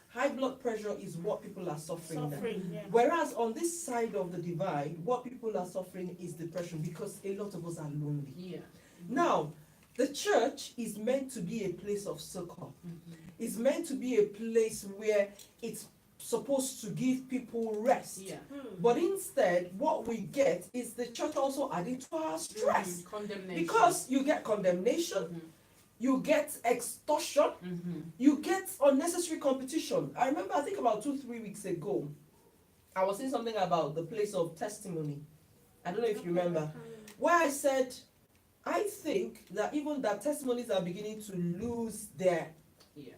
high blood pressure is what people are suffering now. Yeah. Whereas on this side of the divide, what people are suffering is depression because a lot of us are lonely. Yeah. Now, the church is meant to be a place of succor. It's meant to be a place where it's supposed to give people rest. Yeah. But instead, what we get is the church also adding to our stress. Condemnation. Because you get condemnation, you get extortion, you get unnecessary competition. I remember, I think about 2-3 weeks ago, I was saying something about the place of testimony. I don't know if you remember. Where I said, I think that even that testimonies are beginning to lose their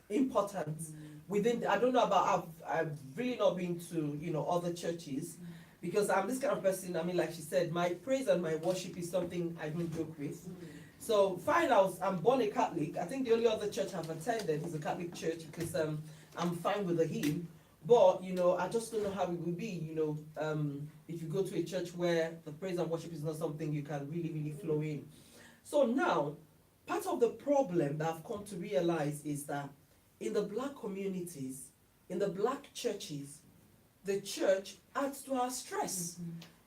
importance within. I don't know about. I've really not been to other churches because I'm this kind of person. I mean, like she said, my praise and my worship is something I don't joke with. So fine, I'm born a Catholic. I think the only other church I've attended is a Catholic church because I'm fine with the hymn. But I just don't know how it would be. If you go to a church where the praise and worship is not something you can really flow in. So now, part of the problem that I've come to realize is that in the black communities, in the black churches, the church adds to our stress.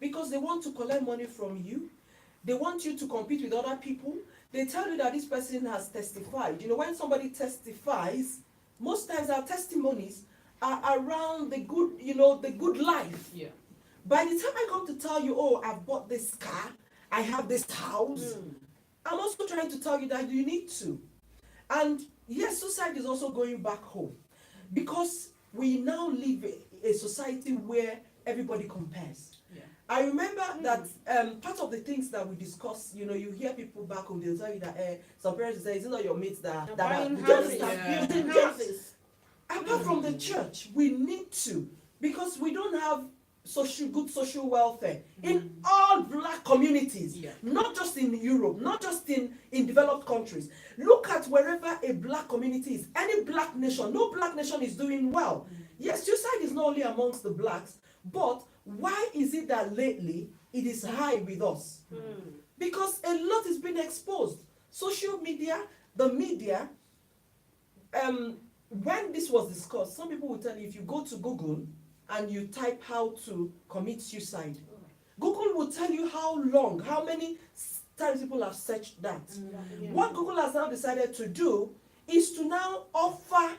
because they want to collect money from you. They want you to compete with other people. They tell you that this person has testified. You know, when somebody testifies, most times our testimonies are around the good, you know, the good life. Yeah. By the time I come to tell you, oh, I've bought this car, I have this house, I'm also trying to tell you that you need to. And yes, suicide is also going back home, because we now live in a society where everybody compares. Yeah. I remember that part of the things that we discuss, you know, you hear people back home, they'll tell you that some parents will say, is it not your mates that are buying you houses, understand? building Yes. houses. Apart from the church, we need to, because we don't have good social welfare in all black communities, Yeah. not just in Europe, not just in developed countries. Look at wherever a black community is, any black nation, no black nation is doing well. Yes, suicide is not only amongst the blacks, but why is it that lately it is high with us? Because a lot is being exposed. Social media, the media, when this was discussed, some people will tell you, if you go to Google and you type how to commit suicide, Google will tell you how long, how many times people have searched that. What Google has now decided to do is to now offer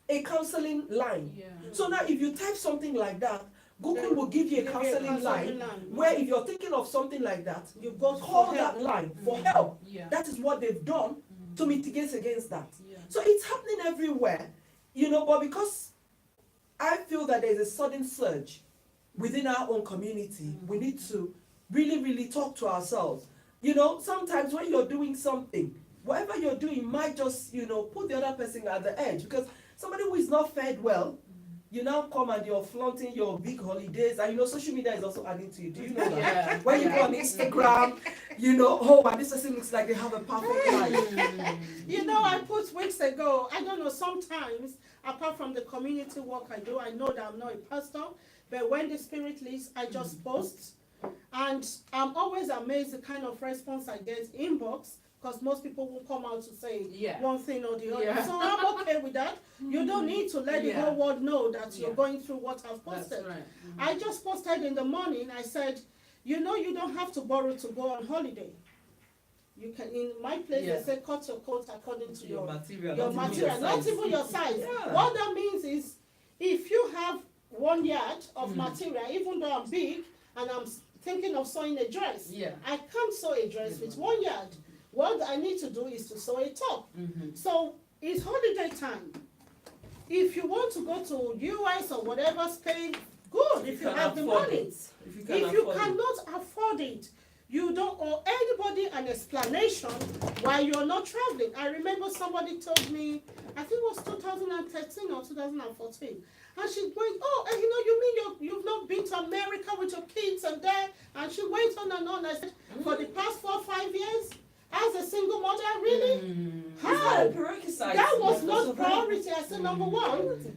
a counseling line. Yeah. So now if you type something like that, Google will give you a counseling line where if you're thinking of something like that, You go call for that help. line for help. Yeah. That is what they've done to mitigate against that. Yeah. So it's happening everywhere, you know, but because I feel that there's a sudden surge within our own community, we need to really, really talk to ourselves. You know, sometimes when you're doing something, whatever you're doing might just, you know, put the other person at the edge, because somebody who is not fed well, you now come and you're flaunting your big holidays, and you know social media is also adding to you. Do you know that? Yeah. When you go on Instagram, you know, oh, and this person looks like they have a perfect life. You know, I put weeks ago, I don't know, sometimes, apart from the community work I do, I know that I'm not a pastor, but when the Spirit leads, I just post. And I'm always amazed the kind of response I get inbox, because most people will come out to say Yeah. one thing or the other. Yeah. So I'm okay with that. You don't need to let the Yeah. whole world know that you're Yeah. going through what I've That's posted. right. I just posted in the morning, I said, you know, you don't have to borrow to go on holiday. You can, in my place, Yeah. they say cut your coat according to Your your material, your not even material, your not size. even your size. Yeah. What that means is, if you have 1 yard of Mm. material, even though I'm big and I'm thinking of sewing a dress, Yeah. I can't sew a dress with 1 yard. What I need to do is to sew a top. So it's holiday time. If you want to go to US or whatever, Spain, good. If you can have the afford money. it. If you, can If you afford it. cannot afford it, you don't owe anybody an explanation why you're not traveling. I remember somebody told me, I think it was 2013 or 2014, and she went, oh, and you know, you mean you've not been to America with your kids and there? And she went on and on. I said, for the past 4 or 5 years, as a single mother, really? How? That was not priority. I said, number one,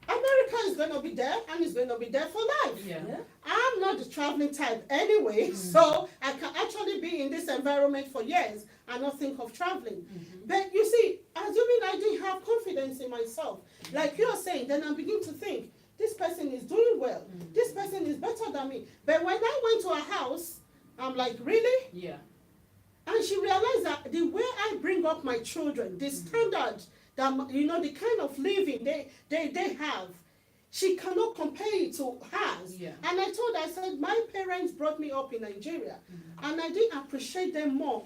America is going to be there, and it's going to be there for life. Yeah. I'm not the traveling type anyway, so I can actually be in this environment for years and not think of traveling. But you see, assuming I didn't have confidence in myself, like you're saying, then I begin to think, this person is doing well, this person is better than me. But when I went to her house, I'm like, really? Yeah. And she realized that the way I bring up my children, the standard, that, you know, the kind of living they have, she cannot compare it to hers. Yeah. And I told her, I said, my parents brought me up in Nigeria, and I didn't appreciate them more.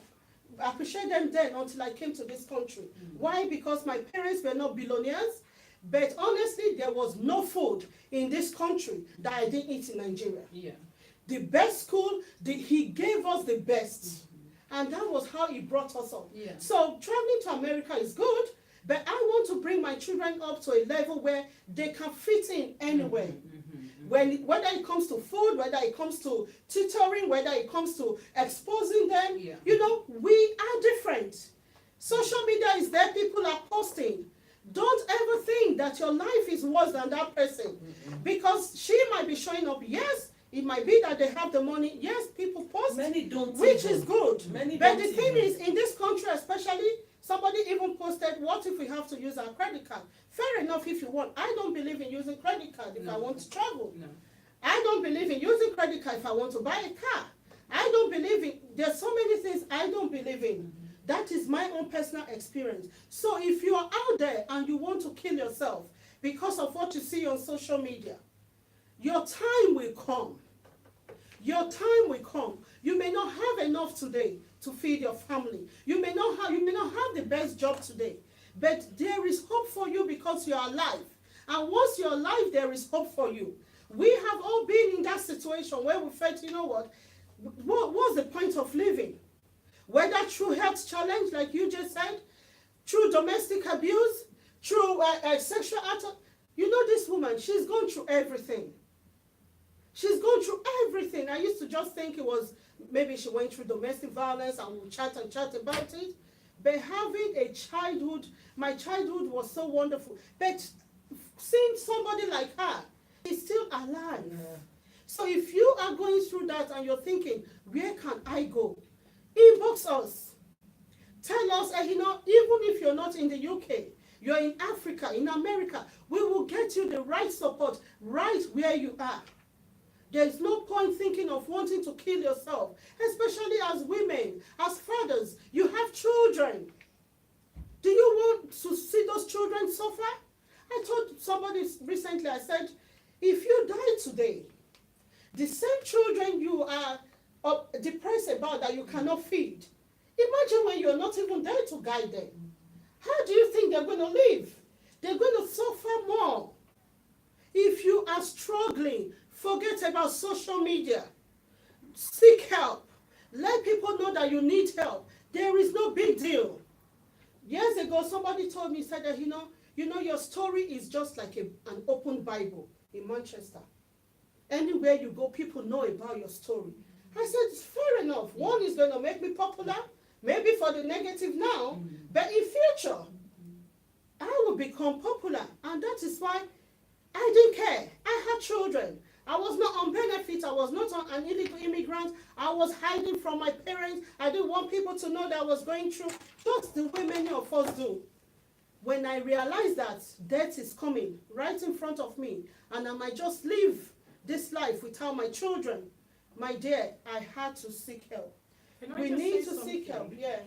Appreciate them then until I came to this country. Why? Because my parents were not billionaires, but honestly, there was no food in this country that I didn't eat in Nigeria. Yeah. The best school, he gave us the best. And that was how he brought us up. Yeah. So traveling to America is good, but I want to bring my children up to a level where they can fit in anywhere. Whether it comes to food, whether it comes to tutoring, whether it comes to exposing them, Yeah. you know, we are different. Social media is there, people are posting. Don't ever think that your life is worse than that person. Because she might be showing up, yes, it might be that they have the money, yes, people post, Many don't. which even. is good. Many But don't the thing even. is, in this country especially, somebody even posted, what if we have to use our credit card? Fair enough if you want. I don't believe in using credit card if I want to travel. No. I don't believe in using credit card if I want to buy a car. I don't believe in, there's so many things I don't believe in. That is my own personal experience. So if you are out there and you want to kill yourself because of what you see on social media, your time will come. Your time will come. You may not have enough today to feed your family. You may not have the best job today. But there is hope for you because you are alive. And once you're alive, there is hope for you. We have all been in that situation where we felt, you know what's the point of living? Whether through health challenge, like you just said, through domestic abuse, through sexual assault. You know this woman, she's gone through everything. She's gone through everything. I used to just think it was, maybe she went through domestic violence and we'll chat about it. But having a childhood, my childhood was so wonderful. But seeing somebody like her is still alive. Yeah. So if you are going through that and you're thinking, where can I go? Inbox us. Tell us, Ehinor, even if you're not in the UK, you're in Africa, in America, we will get you the right support right where you are. There's no point thinking of wanting to kill yourself, especially as women, as fathers. You have children. Do you want to see those children suffer? I told somebody recently, I said, if you die today, the same children you are depressed about that you cannot feed, imagine when you're not even there to guide them. How do you think they're going to live? They're going to suffer more. If you are struggling, forget about social media. Seek help. Let people know that you need help. There is no big deal. Years ago, somebody told me, said that, you know, your story is just like an open Bible in Manchester. Anywhere you go, people know about your story. I said, it's fair enough. One is going to make me popular, maybe for the negative now, but in future, I will become popular. And that is why I didn't care. I had children. I was not on benefits. I was not an illegal immigrant. I was hiding from my parents. I didn't want people to know that I was going through just the way many of us do. When I realized that death is coming right in front of me, and I might just live this life without my children, my dear, I had to seek help. We need to seek help, yeah.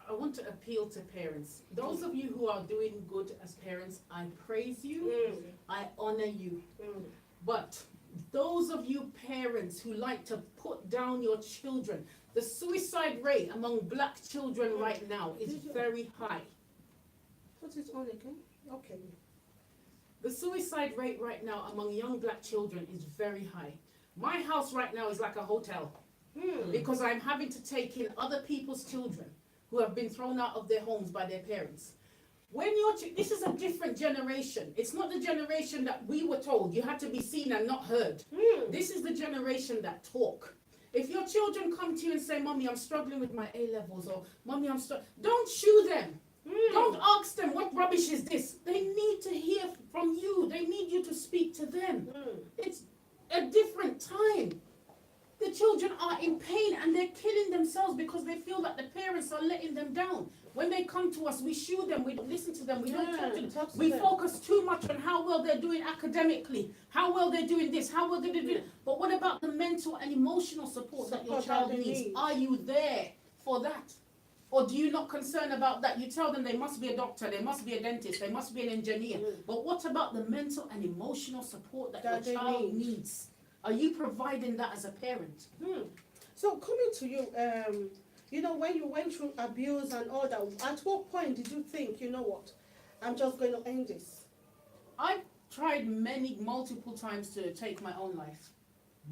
I want to appeal to parents. Those of you who are doing good as parents, I praise you, I honor you. But those of you parents who like to put down your children, the suicide rate among black children right now is very high. Put it on again? Okay. The suicide rate right now among young black children is very high. My house right now is like a hotel because I'm having to take in other people's children who have been thrown out of their homes by their parents. This is a different generation. It's not the generation that we were told you had to be seen and not heard. This is the generation that talk. If your children come to you and say, Mommy, I'm struggling with my A-levels, or Mommy, I'm struggling, don't shoo them. Don't ask them, what rubbish is this? They need to hear from you. They need you to speak to them. It's a different time. The children are in pain and they're killing themselves because they feel that the parents are letting them down. When they come to us, we shoo them, we don't listen to them, we don't talk to them. We focus too much on how well they're doing academically, how well they're doing this, how well they're doing it. But what about the mental and emotional support that your child needs? Are you there for that? Or do you not concern about that? You tell them they must be a doctor, they must be a dentist, they must be an engineer. But what about the mental and emotional support that your child needs? Are you providing that as a parent? So coming to you, you know, when you went through abuse and all that, at what point did you think, you know what, I'm just going to end this? I've tried multiple times to take my own life.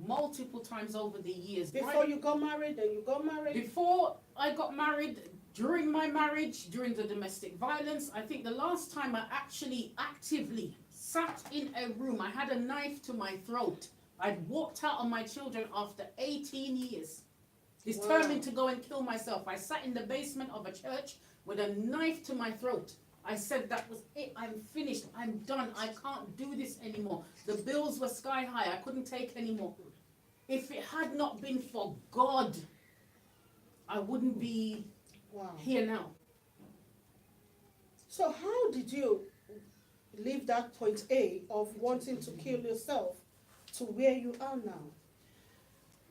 Multiple times over the years. Before you got married, then you got married? Before I got married, during my marriage, during the domestic violence, I think the last time I actually actively sat in a room, I had a knife to my throat. I'd walked out on my children after 18 years, determined to go and kill myself. I sat in the basement of a church with a knife to my throat. I said that was it, I'm finished, I'm done, I can't do this anymore. The bills were sky high, I couldn't take anymore. If it had not been for God, I wouldn't be here now. So how did you leave that point A of wanting to kill yourself to where you are now?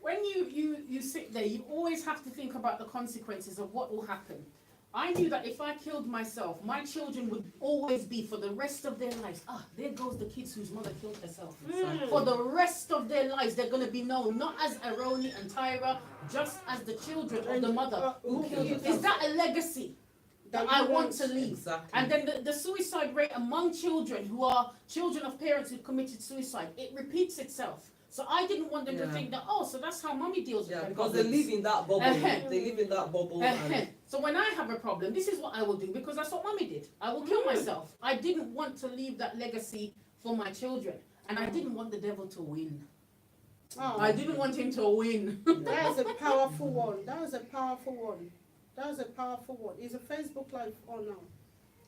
When you sit there, you always have to think about the consequences of what will happen. I knew that if I killed myself, my children would always be, for the rest of their lives, there goes the kids whose mother killed herself. For the rest of their lives, they're going to be known not as Aroni and Tyra, just as the children of the mother who killed herself. Is that a legacy that I want to leave? Exactly. And then the suicide rate among children who are children of parents who committed suicide, it repeats itself. So I didn't want them to think that, so that's how mommy deals with Yeah, her because problems. they live in that bubble. They live in that bubble. And So when I have a problem, this is what I will do, because that's what mommy did. I will kill myself. I didn't want to leave that legacy for my children. And I didn't want the devil to win. I didn't want him to win. That is a powerful one. That is a powerful one. That is a powerful one. Is the Facebook Live on now?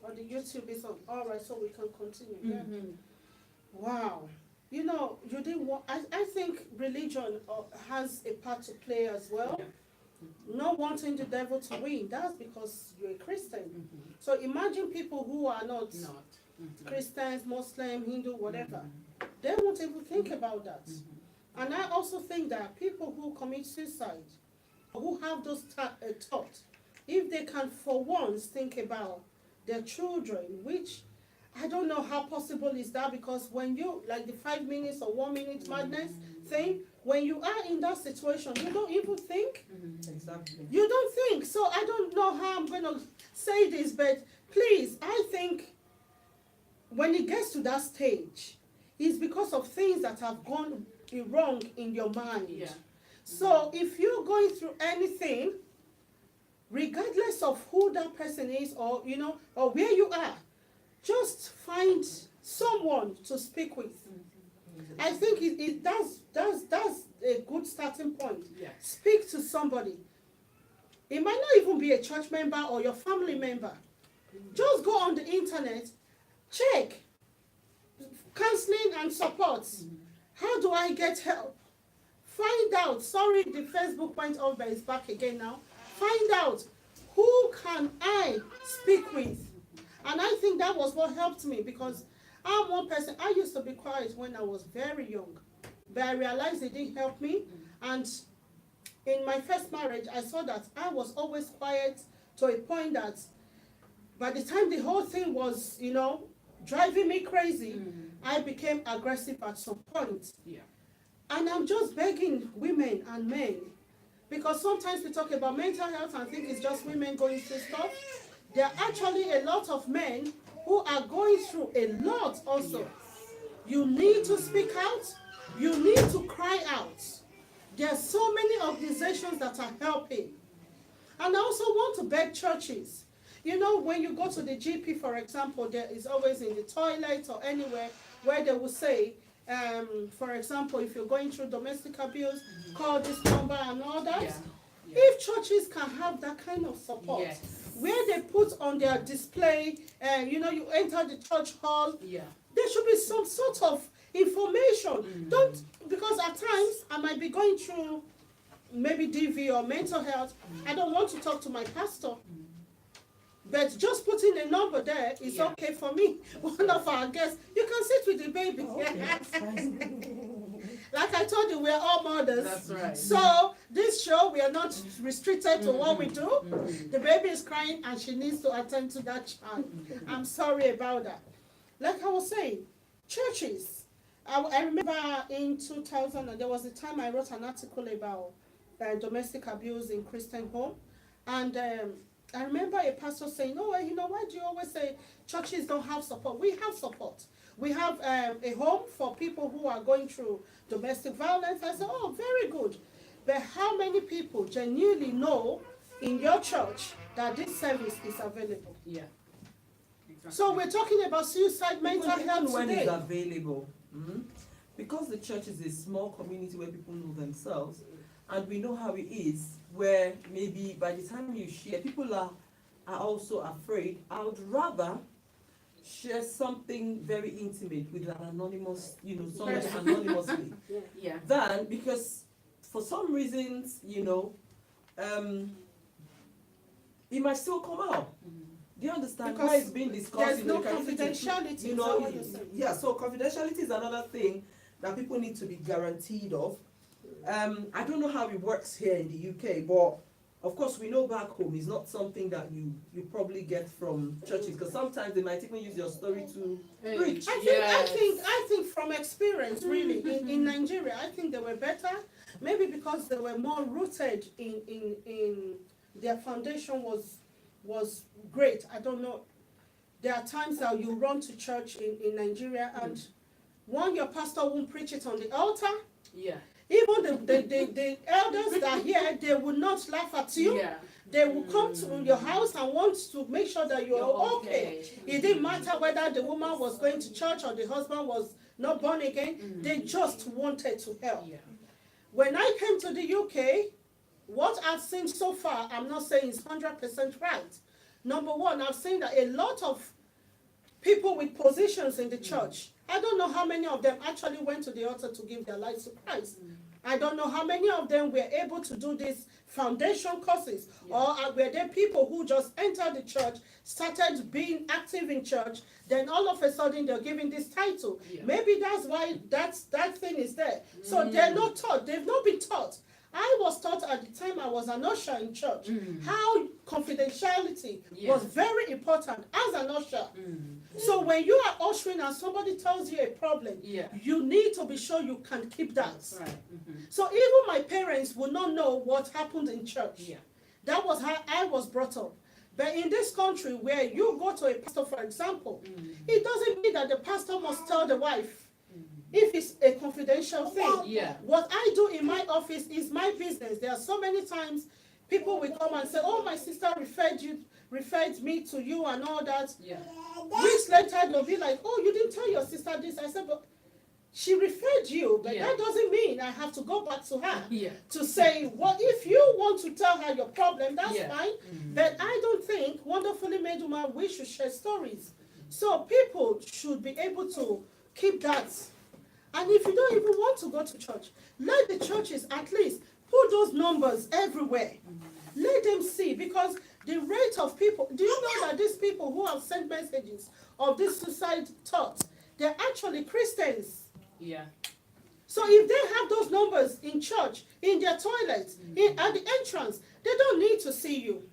Or the YouTube is on? All right, so we can continue. Yeah. Wow. You know, you didn't want, I think religion has a part to play as well. Not wanting the devil to win. That's because you're a Christian. So imagine people who are not Christians, Muslim, Hindu, whatever. They won't even think about that. And I also think that people who commit suicide, who have those thoughts, if they can for once think about their children, which I don't know how possible is that, because when you, like the 5 minutes or 1 minute madness thing, when you are in that situation, you don't even think. exactly. You don't think. So I don't know how I'm going to say this, but please, I think when it gets to that stage, it's because of things that have gone wrong in your mind. Yeah. So if you're going through anything, regardless of who that person is, or or where you are, just find someone to speak with. I think that's a good starting point. Yeah. Speak to somebody. It might not even be a church member or your family member. Just go on the internet, check counseling and support. How do I get help? Find out. Sorry, the Facebook point over is back again now. Find out, who can I speak with? And I think that was what helped me, because I'm one person. I used to be quiet when I was very young, but I realized it didn't help me. And in my first marriage, I saw that I was always quiet to a point that by the time the whole thing was, driving me crazy, I became aggressive at some point. Yeah. And I'm just begging women and men, because sometimes we talk about mental health and think it's just women going through stuff. There are actually a lot of men who are going through a lot also. Yes. You need to speak out. You need to cry out. There are so many organizations that are helping. And I also want to beg churches. When you go to the GP, for example, there is always in the toilet or anywhere where they will say, for example, if you're going through domestic abuse, call this number and all that. Yeah. Yeah. If churches can have that kind of support, where they put on their display, you enter the church hall, there should be some sort of information. Because at times I might be going through maybe DV or mental health. I don't want to talk to my pastor. But just putting a number there is okay for me. One of our guests, you can sit with the baby. Like I told you, we're all mothers. That's right. So this show, we are not restricted to what we do. The baby is crying and she needs to attend to that child. I'm sorry about that. Like I was saying, churches. I remember in 2000, there was a time I wrote an article about domestic abuse in Christian home. And I remember a pastor saying, why do you always say churches don't have support? We have support. We have a home for people who are going through domestic violence. I said, very good. But how many people genuinely know in your church that this service is available? Yeah. Exactly. So we're talking about suicide, mental health when today. it's available. Because the church is a small community where people know themselves, and we know how it is, where maybe by the time you share, people are also afraid. I would rather share something very intimate with an anonymous, somebody anonymously, than, because for some reasons, it might still come out. Do you understand why it's being discussed? There's no confidentiality. So confidentiality is another thing that people need to be guaranteed of. I don't know how it works here in the UK, but of course we know back home is not something that you probably get from churches, because sometimes they might even use your story to preach. I think from experience, really, in Nigeria, I think they were better. Maybe because they were more rooted in their foundation was great. I don't know. There are times that you run to church in Nigeria and one, your pastor won't preach it on the altar. Yeah. Even the elders that are here, they will not laugh at you. Yeah. They will come to your house and want to make sure that you're okay. It didn't matter whether the woman was going to church or the husband was not born again. They just wanted to help. Yeah. When I came to the UK, what I've seen so far, I'm not saying it's 100% right. Number one, I've seen that a lot of people with positions in the church, I don't know how many of them actually went to the altar to give their lives to Christ. I don't know how many of them were able to do these foundation courses, or were there people who just entered the church, started being active in church, then all of a sudden they're given this title. Maybe that's why that thing is there. So they're not taught. They've not been taught. I was taught at the time I was an usher in church how confidentiality was very important as an usher. So when you are ushering and somebody tells you a problem, you need to be sure you can keep that. Right. So even my parents would not know what happened in church. That was how I was brought up. But in this country where you go to a pastor, for example, it doesn't mean that the pastor must tell the wife if it's a confidential thing. What I do in my office is my business. There are so many times people will come and say, oh, my sister referred me to you and all that. Weeks later, they'll be like, oh, you didn't tell your sister this. I said, but she referred you, but that doesn't mean I have to go back to her to say, well, if you want to tell her your problem, that's fine. But I don't think, wonderfully made woman, we should share stories. So people should be able to keep that. And if you don't even want to go to church, let the churches at least put those numbers everywhere. Let them see, because the rate of people, do you know that these people who have sent messages of this suicide thought, they're actually Christians. So if they have those numbers in church, in their toilets, at the entrance, they don't need to see you.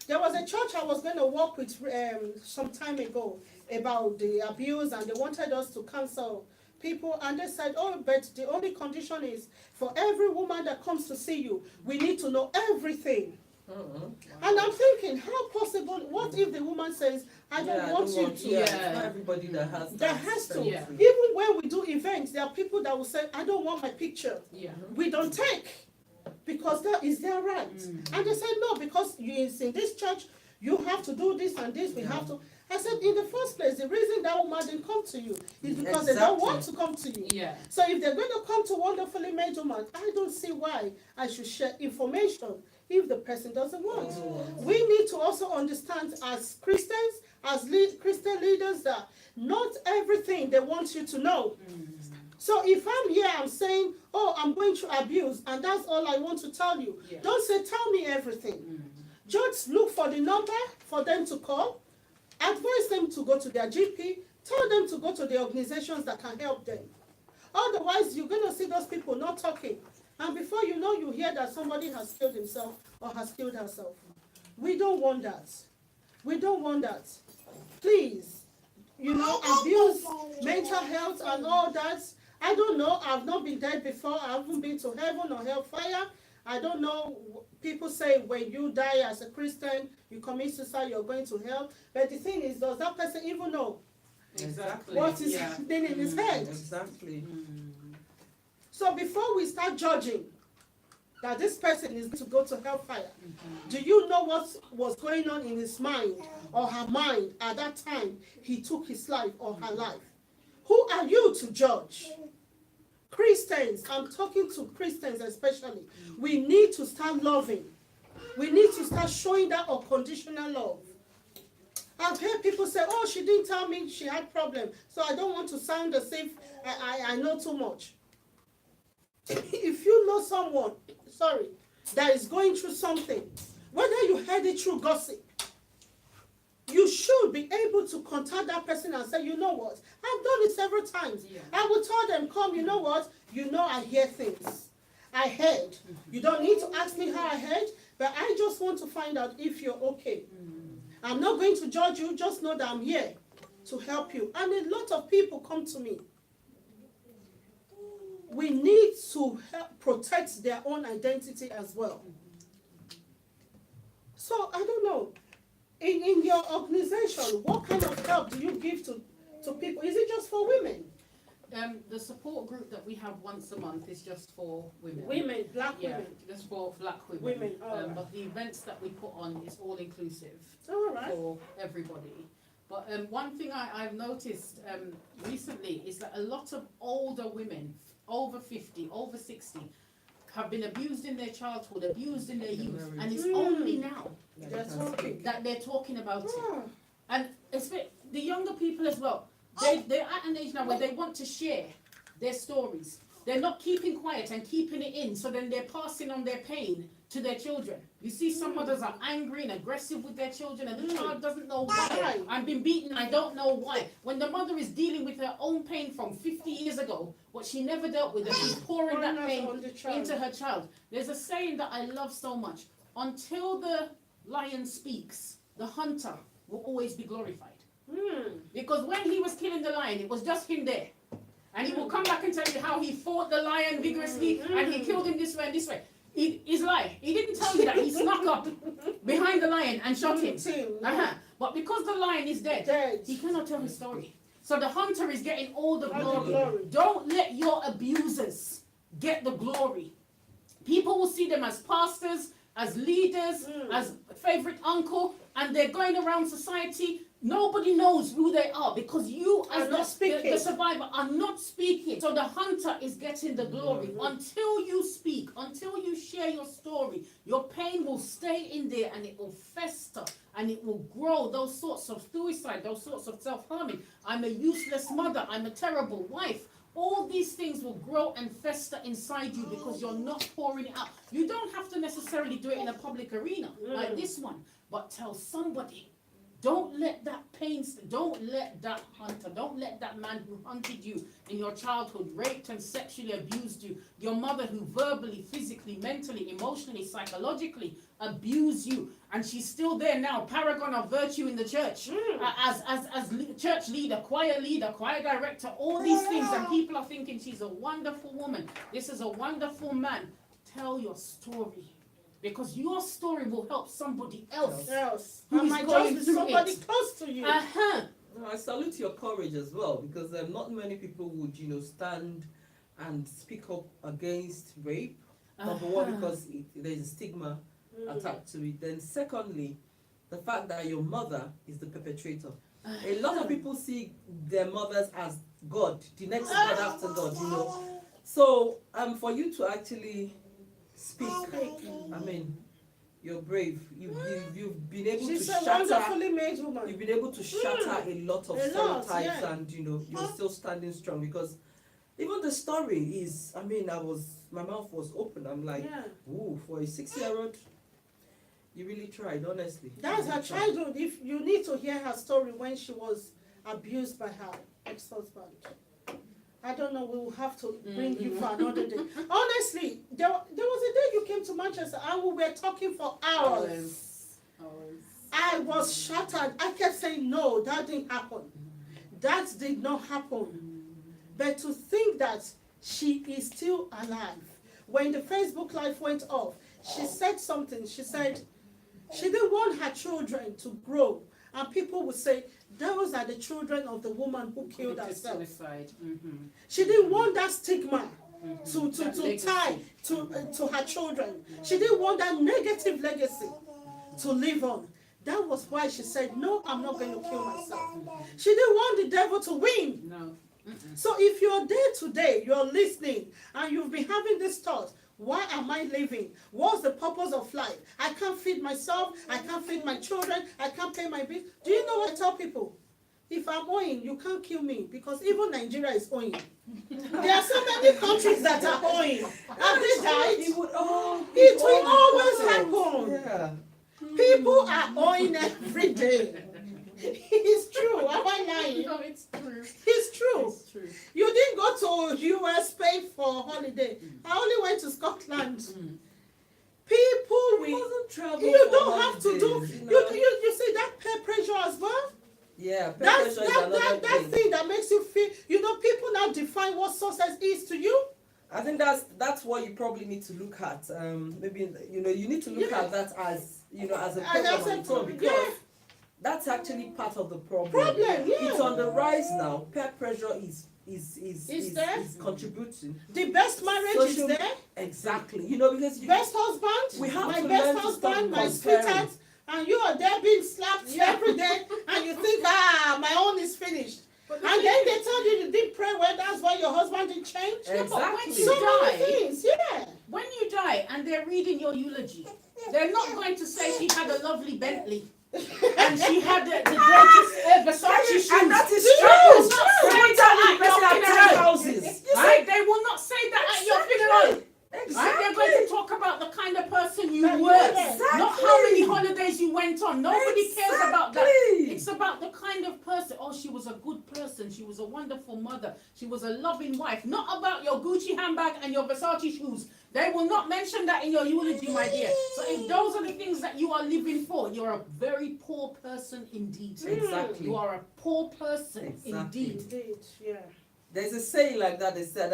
There was a church I was going to work with some time ago about the abuse, and they wanted us to counsel people, and they said, oh, but the only condition is for every woman that comes to see you, we need to know everything. And I'm thinking, how possible? What if the woman says, I don't want you to? Not everybody that has to. Even when we do events, there are people that will say, I don't want my picture. We don't take, because that is their right. And they said, no, because you is in this church, you have to do this and this, we have to. I said, in the first place, the reason that woman didn't come to you is because they don't want to come to you. So if they're going to come to Wonderfully Made Woman, I don't see why I should share information if the person doesn't want. We need to also understand as Christians, as Christian leaders, that not everything they want you to know. So if I'm here, I'm saying, oh, I'm going through abuse, and that's all I want to tell you. Don't say, tell me everything. Just look for the number for them to call. Advise them to go to their GP. Tell them to go to the organizations that can help them. Otherwise, you're going to see those people not talking. And before you know, you hear that somebody has killed himself or has killed herself. We don't want that. We don't want that. Please, abuse, mental health and all that. I don't know. I've not been dead before. I haven't been to heaven or hellfire. I don't know. People say when you die as a Christian, you commit suicide, you're going to hell. But the thing is, does that person even know what is happening in his head? So before we start judging that this person is going to go to hellfire, do you know what was going on in his mind or her mind at that time he took his life or her life? Who are you to judge? Christians, I'm talking to Christians especially, we need to start loving. We need to start showing that unconditional love. I've heard people say, oh, she didn't tell me she had problems, so I don't want to sound as if I know too much. If you know someone, that is going through something, whether you heard it through gossip, you should be able to contact that person and say, you know what, I've done it several times. Yeah. I will tell them, come, you know what, I hear things. I heard. You don't need to ask me how I heard, but I just want to find out if you're okay. I'm not going to judge you, just know that I'm here to help you. And a lot of people come to me. We need to help protect their own identity as well. So, I don't know, in your organization, what kind of help do you give to people? Is it just for women? The support group that we have once a month is just for women. Women, black Yeah, women. just for black women. Women, all right. But the events that we put on is all inclusive All right. for everybody. But one thing I've noticed recently is that a lot of older women, over 50, over 60, have been abused in their childhood, abused in their youth, and it's only now That's okay. that they're talking about it. Ah, And especially the younger people as well, they're at an age now where they want to share their stories. They're not keeping quiet and keeping it in, so then they're passing on their pain to their children. You see, some mothers are angry and aggressive with their children, and the child doesn't know why. I've been beaten, I don't know why. When the mother is dealing with her own pain from 50 years ago, what she never dealt with, and she's pouring that pain into her child. There's a saying that I love so much. Until the lion speaks, the hunter will always be glorified. Because when he was killing the lion, it was just him there. And he will come back and tell you how he fought the lion vigorously and he killed him this way and this way. He's lying. He didn't tell you that he snuck up behind the lion and shot him. But because the lion is dead, he cannot tell his story. So the hunter is getting all the glory. Don't let your abusers get the glory. People will see them as pastors, as leaders, as favorite uncle, and they're going around society. Nobody knows who they are because you, as the survivor, are not speaking. So the hunter is getting the glory. Until you speak, until you share your story, your pain will stay in there and it will fester and it will grow. Those sorts of suicide, those sorts of self-harming. I'm a useless mother. I'm a terrible wife. All these things will grow and fester inside you because you're not pouring it out. You don't have to necessarily do it in a public arena like this one, but tell somebody. Don't let that pain, don't let that hunter, don't let that man who hunted you in your childhood, raped and sexually abused you, your mother who verbally, physically, mentally, emotionally, psychologically abused you, and she's still there now, paragon of virtue in the church, as church leader, choir director, all these things, and people are thinking she's a wonderful woman, this is a wonderful man. Tell your story. Because your story will help somebody else. Who is going through somebody it. close to you. No, I salute your courage as well, because not many people would, stand and speak up against rape. Number one, because there's a stigma attached to it. Then secondly, the fact that your mother is the perpetrator. A lot of people see their mothers as God, the next God after God, So, for you to actually speak. I mean, you're brave. You've been able to shatter. She's a wonderfully made woman. You've been able to shatter a lot of stereotypes, and you're still standing strong. Because even the story is, my mouth was open. I'm like, ooh, for a 6-year-old, you really tried, honestly. That's her childhood. If you need to hear her story when she was abused by her ex-husband. I don't know, we will have to bring you for another day. Honestly, there was a day you came to Manchester and we were talking for hours. I was shattered. I kept saying, no, that didn't happen. That did not happen. But to think that she is still alive. When the Facebook Live went off, she said something. She said she didn't want her children to grow. And people would say, those are the children of the woman who killed herself. Suicide. She didn't want that stigma to tie to her children. She didn't want that negative legacy to live on. That was why she said, no, I'm not going to kill myself. She didn't want the devil to win. No. So if you're there today, you're listening, and you've been having this thought, why am I living? What's the purpose of life? I can't feed myself. I can't feed my children. I can't pay my bills. Do you know what I tell people? If I'm owing, you can't kill me, because even Nigeria is owing. There are so many countries that are owing. Have they died? It will always happen. People are owing every day. Yeah, peer That's pressure is another that thing. thing that makes you feel, people now define what success is to you. I think that's what you probably need to look at. Maybe you need to look Yeah. at that as as a And problem as on a its own, because yeah. that's actually part of the problem. Problem, yeah. It's on the rise now. Peer pressure is there. contributing. The best marriage Social- is there. Exactly. Because Best husband, we have my to best learn to stop husband, my comparing. sweetheart, and you are there being slapped every day, and you think, my own is finished. And then they tell you didn't pray well, that's why your husband didn't change. Yeah, but when Exactly. you So many die, things, yeah. when you die and they're reading your eulogy, they're not going to say she had a lovely Bentley and she had the gorgeous Versace shoes. And that is They true. will not say Someone that tell me at the person your had 10 funeral. houses. Right? They will not say that at your funeral. Exactly. Right? They're going to talk about the kind of person you That you were, were. not how many holidays you went on. Nobody cares about that. Exactly. It's about the kind of person. Oh, she was a good person. She was a wonderful mother. She was a loving wife. Not about your Gucci handbag and your Versace shoes. They will not mention that in your eulogy, my dear. So if those are the things that you are living for, you're a very poor person indeed. Exactly. You are a poor person Exactly. indeed. Indeed, yeah. There's a saying like that. They said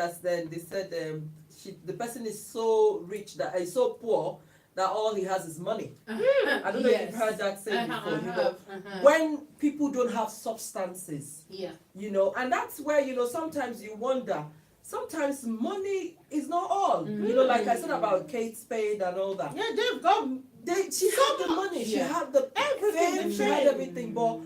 the person is so rich that is so poor that all he has is money. I don't know if you've heard that saying before. I have. When people don't have substances, Yeah. and that's where sometimes you wonder. Sometimes money is not all. Like I said about Kate Spade and all that. Yeah, they've got She had the money. She Yeah. had the Everything, fame. the She had fame. everything. But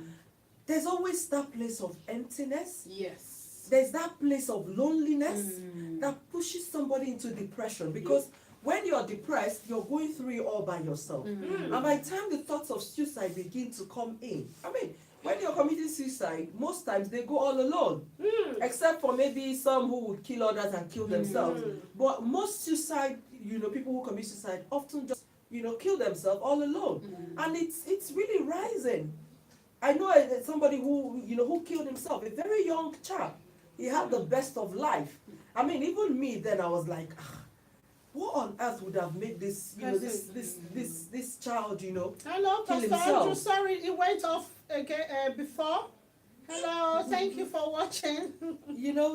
there's always that place of emptiness. Yes. There's that place of loneliness that pushes somebody into depression, because when you're depressed, you're going through it all by yourself. And by the time the thoughts of suicide begin to come in, when you're committing suicide, most times they go all alone, except for maybe some who would kill others and kill themselves. But most suicide, people who commit suicide often just, kill themselves all alone. And it's really rising. I know somebody who killed himself, a very young chap. He had the best of life. Even me then, I was like, what on earth would have made this, this child, Hello, kill Pastor himself? Andrew. Sorry, it went off again before. Hello, thank you for watching.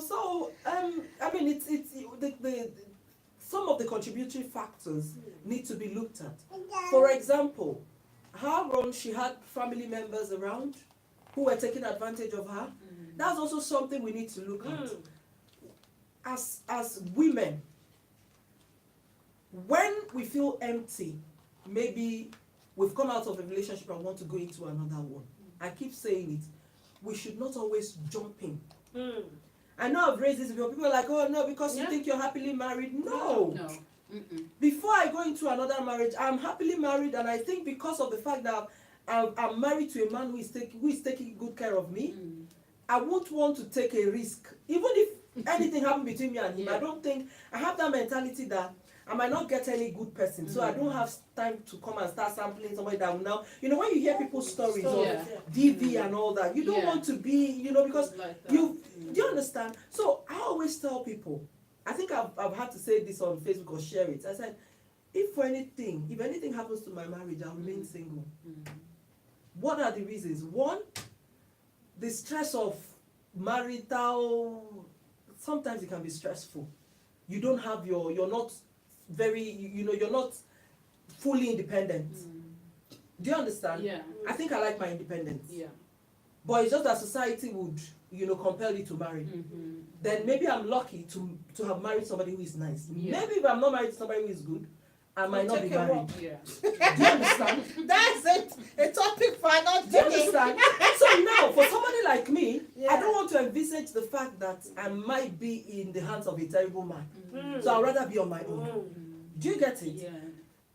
So it's the some of the contributory factors need to be looked at. For example, how long she had family members around who were taking advantage of her. That's also something we need to look at. As women, when we feel empty, maybe we've come out of a relationship and want to go into another one. I keep saying it. We should not always jump in. I know I've raised this before. People are like, oh no, because you think you're happily married. No. Before I go into another marriage, I'm happily married, and I think because of the fact that I'm married to a man who is taking good care of me, I won't want to take a risk. Even if anything happened between me and him, I don't think, I have that mentality that I might not get any good person, so I don't have time to come and start sampling somebody that will now, when you hear people's stories of DV and all that, you don't want to be, because Like do you understand? So I always tell people, I think I've had to say this on Facebook or share it. I said, if anything happens to my marriage, I'll remain single. What are the reasons? One, the stress of marital, sometimes it can be stressful. You don't have you're not very, you're not fully independent. Do you understand? Yeah. I think I like my independence. Yeah. But it's just that society would, compel you to marry. Then maybe I'm lucky to have married somebody who is nice. Yeah. Maybe if I'm not married to somebody who is good, I might not be Take a married. walk. Yeah. Do you understand? That's it. A topic for another Do you day. understand? So now, for somebody like me, I don't want to envisage the fact that I might be in the hands of a terrible man. So I'd rather be on my own. Do you get it? Yeah.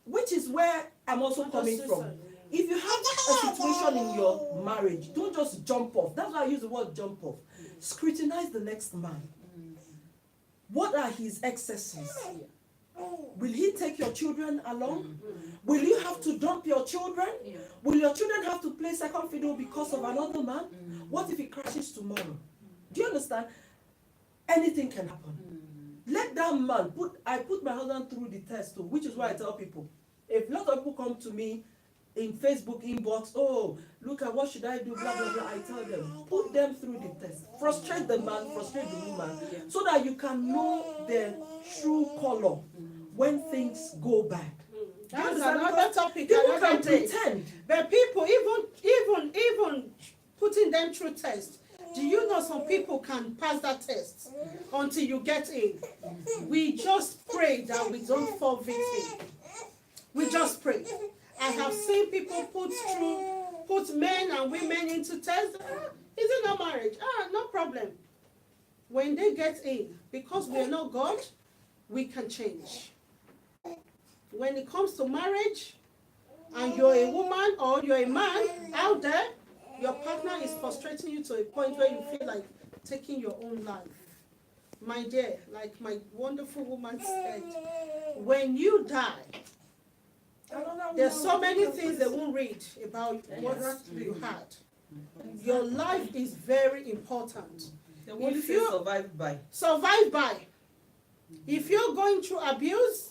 Which is where I'm also coming from. If you have a situation in your marriage, don't just jump off. That's why I use the word jump off. Scrutinize the next man. What are his excesses? Will he take your children along? Will you have to dump your children? Will your children have to play second fiddle because of another man? What if he crashes tomorrow? Do you understand? Anything can happen. Let that man I put my husband through the test too, which is why I tell people, if a lot of people come to me in Facebook inbox, oh, look at what should I do, blah, blah, blah. I tell them, put them through the test. Frustrate the man, frustrate the woman, so that you can know their true color when things go bad. That's another topic. People another can day. pretend. But people, even putting them through tests, do you know some people can pass that test until you get in? We just pray that we don't fall victim. We just pray. I have seen people put men and women into tests. Is it not marriage? No problem. When they get in, because we are not God, we can change. When it comes to marriage, and you're a woman or you're a man out there, your partner is frustrating you to a point where you feel like taking your own life. My dear, like my wonderful woman said, when you die, there's so many things they won't read about what you had. Your life is very important. They will If say you survive by. survive by, if you're going through abuse,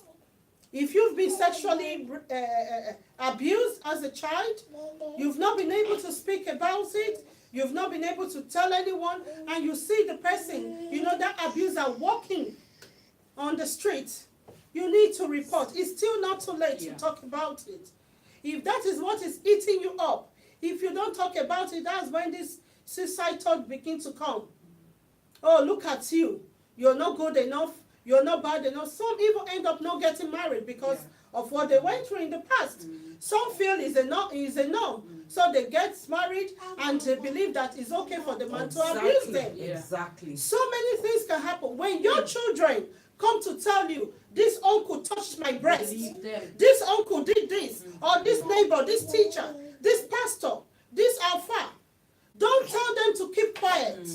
if you've been sexually abused as a child, you've not been able to speak about it, you've not been able to tell anyone, and you see the person, you know, that abuser walking on the street, you need to report. It's still not too late to talk about it. If that is what is eating you up, if you don't talk about it, that's when this suicide thought begins to come. Oh, look at you. You're not good enough. You're not bad enough. Some even end up not getting married because of what they went through in the past. Some feel is a no. So they get married and they believe that it's okay for the man to abuse them. Exactly. So many things can happen. When your children come to tell you, this uncle touched my breast, this uncle did this, or this neighbor, this teacher, this pastor, this alpha, don't tell them to keep quiet.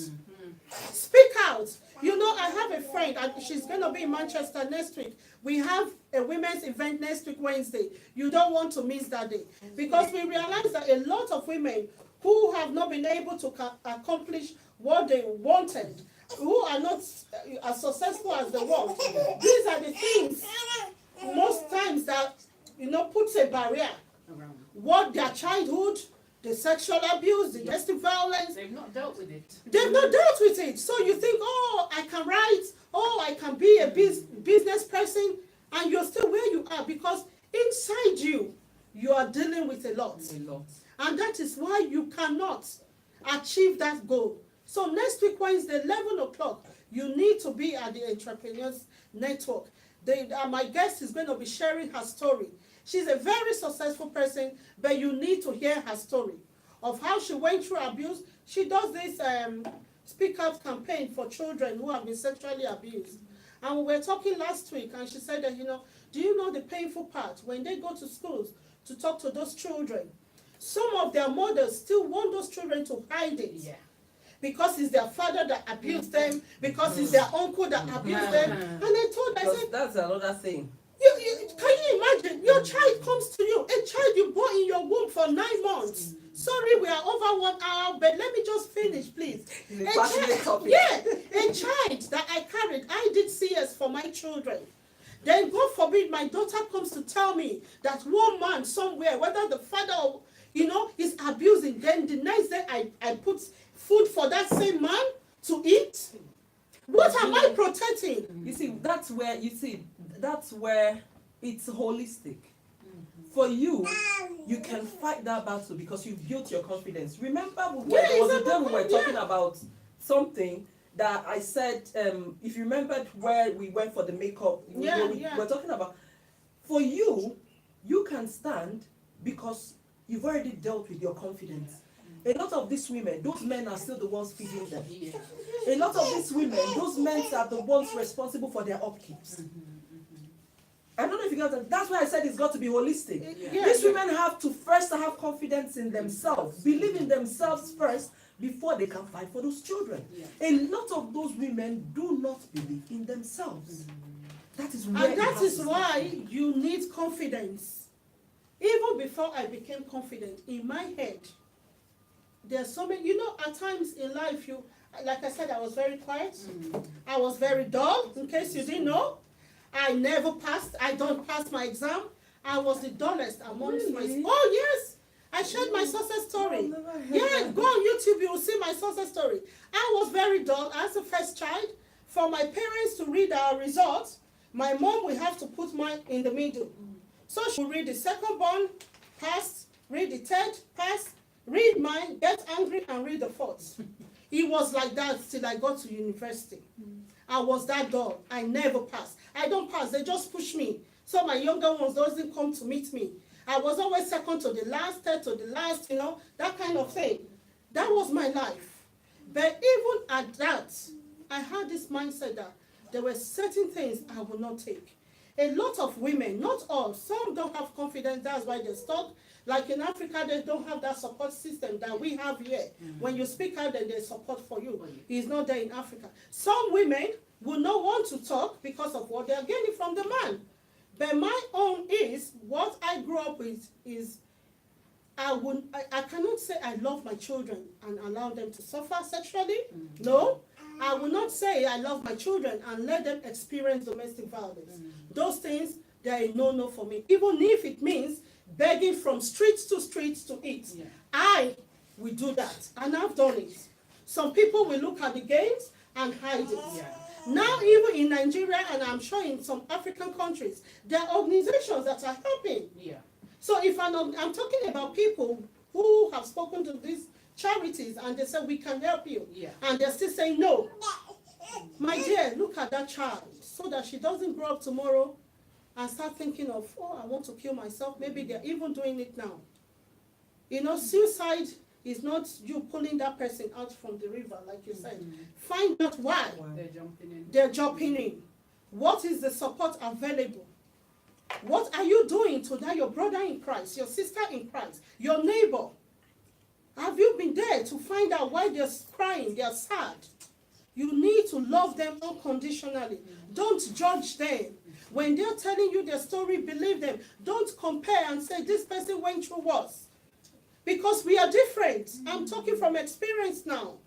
Speak out. You know, I have a friend, and she's going to be in Manchester next week. We have a women's event next week, Wednesday. You don't want to miss that day. Because we realize that a lot of women who have not been able to accomplish what they wanted, who are not as successful as they want, these are the things, most times, that, you know, puts a barrier. What their childhood, the sexual abuse, the domestic violence. They've not dealt with it. They've not dealt with it. So you think, oh, I can write, oh, I can be a business person, and you're still where you are because inside you, you are dealing with a lot. And that is why you cannot achieve that goal. So next week, Wednesday, 11 o'clock, you need to be at the Entrepreneurs Network. My guest is going to be sharing her story. She's a very successful person, but you need to hear her story of how she went through abuse. She does this Speak Out campaign for children who have been sexually abused. And we were talking last week, and she said that, you know, do you know the painful part? When they go to schools to talk to those children, some of their mothers still want those children to hide it. Because it's their father that abused them, because it's their uncle that abused them. And I told her, I said, that's another thing. Can you imagine? Your child comes to you, a child you bore in your womb for 9 months. Sorry, we are over 1 hour, but let me just finish, please. A child that I carried, I did CS for my children. Then, God forbid, my daughter comes to tell me that one man somewhere, whether the father or, you know, is abusing, then the next day I put food for that same man to eat. What am I protecting? You see, that's where it's holistic. For you, you can fight that battle because you've built your confidence. Remember, there was a day we were talking about something that I said, if you remembered where we went for the makeup, we were talking about, for you, you can stand because you've already dealt with your confidence. A lot of these women, those men are still the ones feeding them. A lot of these women, those men are the ones responsible for their upkeeps. I don't know if you got that. That's why I said it's got to be holistic. These women have to first have confidence in themselves, believe in themselves first before they can fight for those children. A lot of those women do not believe in themselves. That is where and that is why you need confidence. Even before I became confident, in my head, there's so many, you know, at times in life, like I said, I was very quiet. I was very dull, in case you didn't know. I never passed. I don't pass my exam. I was the dullest amongst Really? Oh yes, I shared my success story. Yeah, go on YouTube, you will see my success story. I was very dull as the first child. For my parents to read our results, my mom will have to put mine in the middle. So she will read the second born, pass, read the third, pass, read mine, get angry, and read the fourth. It was like that till I got to university. I was that dull. I never passed. I don't pass, they just push me. So my younger ones doesn't come to meet me. I was always second to the last, third to the last, you know, that kind of thing. That was my life. But even at that, I had this mindset that there were certain things I would not take. A lot of women, not all, some don't have confidence, that's why they're stuck. Like in Africa, they don't have that support system that we have here. When you speak out, then there's support for you. It's not there in Africa. Some women will not want to talk because of what they're getting from the man. But my own is, what I grew up with is, I cannot say I love my children and allow them to suffer sexually. No. I will not say I love my children and let them experience domestic violence. Those things, they are a no-no for me. Even if it means begging from streets to eat. Yeah. I will do that, and I've done it. Some people will look at the games and hide it. Yeah. Now, even in Nigeria, and I'm sure in some African countries, there are organizations that are helping. Yeah. So if I'm talking about people who have spoken to these charities and they say we can help you, yeah, and they're still saying no. My dear, look at that child so that she doesn't grow up tomorrow and start thinking of, oh, I want to kill myself. Maybe they're even doing it now. You know, suicide is not you pulling that person out from the river, like you said. Find out why they're jumping in. What is the support available? What are you doing to that your brother in Christ, your sister in Christ, your neighbor? Have you been there to find out why they're crying, they're sad? You need to love them unconditionally. Don't judge them. When they're telling you their story, believe them. Don't compare and say, this person went through worse. Because we are different. I'm talking from experience now.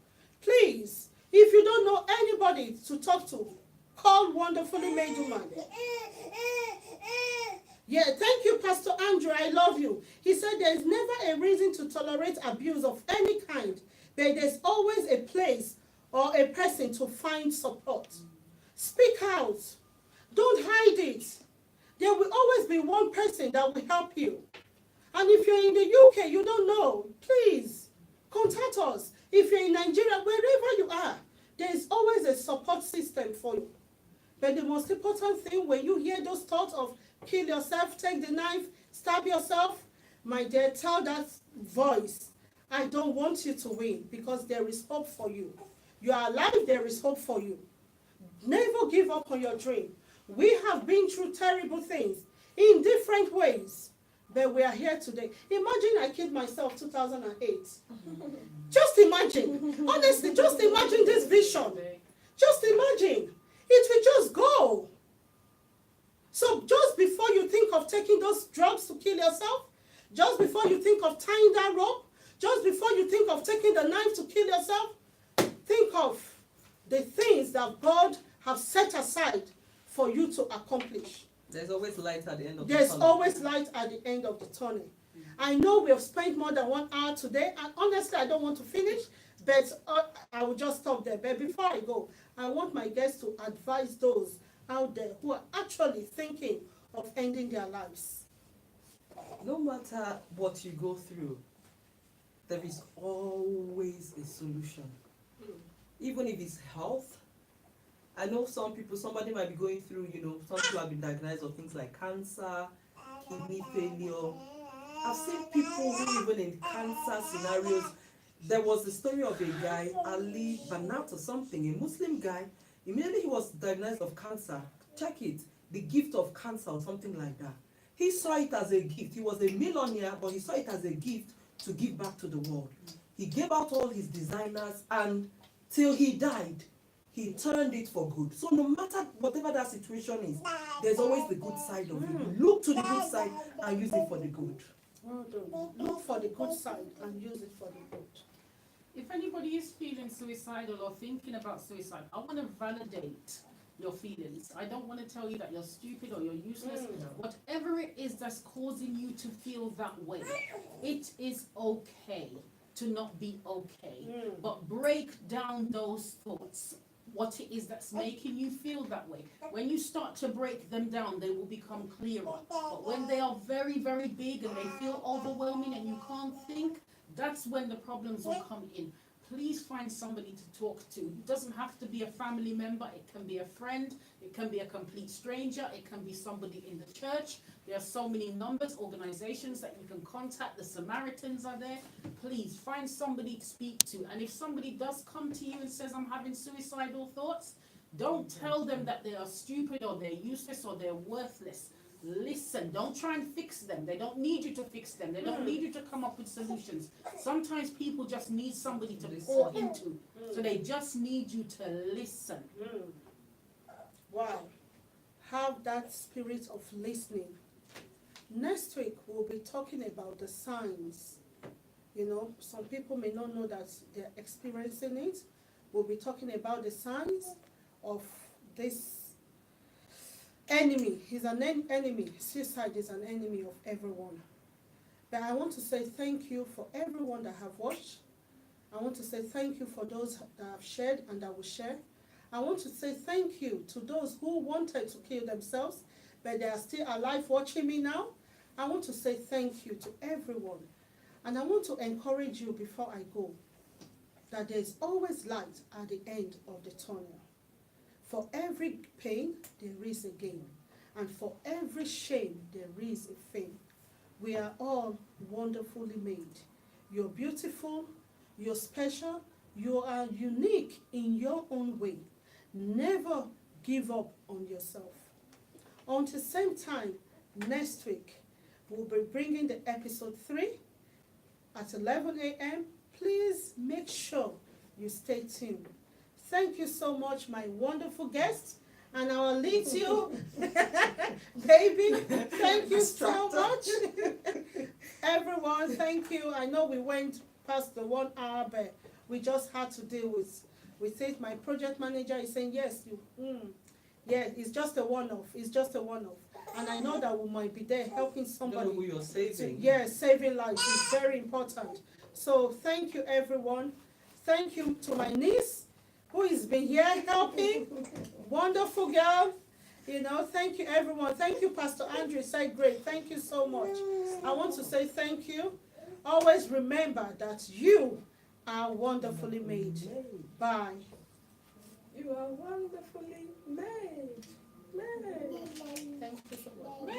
Please, if you don't know anybody to talk to, call Wonderfully Made Woman. Yeah, thank you, Pastor Andrew. I love you. He said there is never a reason to tolerate abuse of any kind, but there's always a place or a person to find support. Speak out. Don't hide it. There will always be one person that will help you. And if you're in the UK, you don't know, please contact us. If you're in Nigeria, wherever you are, there is always a support system for you. But the most important thing, when you hear those thoughts of kill yourself, take the knife, stab yourself, my dear, tell that voice, I don't want you to win, because there is hope for you. You are alive, there is hope for you. Never give up on your dream. We have been through terrible things in different ways, but we are here today. Imagine I killed myself 2008. Just imagine. Honestly, just imagine this vision. Just imagine. It will just go. So just before you think of taking those drugs to kill yourself, just before you think of tying that rope, just before you think of taking the knife to kill yourself, think of the things that God has set aside for you to accomplish. There's always light at the end of the tunnel. There's always light at the end of the tunnel. I know we have spent more than 1 hour today, and honestly, I don't want to finish, but I will just stop there. But before I go, I want my guests to advise those out there who are actually thinking of ending their lives. No matter what you go through, there is always a solution. Even if it's health. I know somebody might be going through, some people have been diagnosed with things like cancer, kidney failure. I've seen people who even in cancer scenarios. There was the story of a guy, Ali Banat or something, a Muslim guy. Immediately he was diagnosed of cancer. Check it, the gift of cancer or something like that. He saw it as a gift. He was a millionaire, but he saw it as a gift to give back to the world. He gave out all his designers, and till he died, he turned it for good. So no matter whatever that situation is, there's always the good side of it. Look to the good side and use it for the good. Well done. Look for the good side and use it for the good. If anybody is feeling suicidal or thinking about suicide, I want to validate your feelings. I don't want to tell you that you're stupid or you're useless. No. Whatever it is that's causing you to feel that way, it is okay to not be okay. But break down those thoughts. What it is that's making you feel that way. When you start to break them down, they will become clearer. But when they are very, very big and they feel overwhelming and you can't think, that's when the problems will come in. Please find somebody to talk to. It doesn't have to be a family member. It can be a friend. It can be a complete stranger. It can be somebody in the church. There are so many numbers, organizations that you can contact. The Samaritans are there. Please find somebody to speak to. And if somebody does come to you and says, I'm having suicidal thoughts, don't tell them that they are stupid or they're useless or they're worthless. Listen, don't try and fix them. They don't need you to fix them. They don't need you to come up with solutions. Sometimes people just need somebody to pour into. So they just need you to listen. Wow. Have that spirit of listening. Next week, we'll be talking about the signs. You know, some people may not know that they're experiencing it. We'll be talking about the signs of this enemy. He's an enemy. Suicide is an enemy of everyone. But I want to say thank you for everyone that have watched. I want to say thank you for those that have shared and that will share. I want to say thank you to those who wanted to kill themselves, but they are still alive watching me now. I want to say thank you to everyone. And I want to encourage you before I go, that there is always light at the end of the tunnel. For every pain, there is a gain. And for every shame, there is a fame. We are all wonderfully made. You're beautiful, you're special, you are unique in your own way. Never give up on yourself. Until same time, next week, we'll be bringing the episode 3 at 11 a.m. Please make sure you stay tuned. Thank you so much, my wonderful guest, and our little baby. Thank you so much. Everyone, thank you. I know we went past the 1 hour, but we just had to deal with it. My project manager is saying, yes, yeah, it's just a one-off. It's just a one-off. And I know that we might be there helping somebody. Know who you're saving. Yes, saving lives is very important. So thank you, everyone. Thank you to my niece, who has been here helping. Wonderful girl. You know, thank you, everyone. Thank you, Pastor Andrew. Said great. Thank you so much. I want to say thank you. Always remember that you are wonderfully made. Bye. You are wonderfully made. Thank you so much.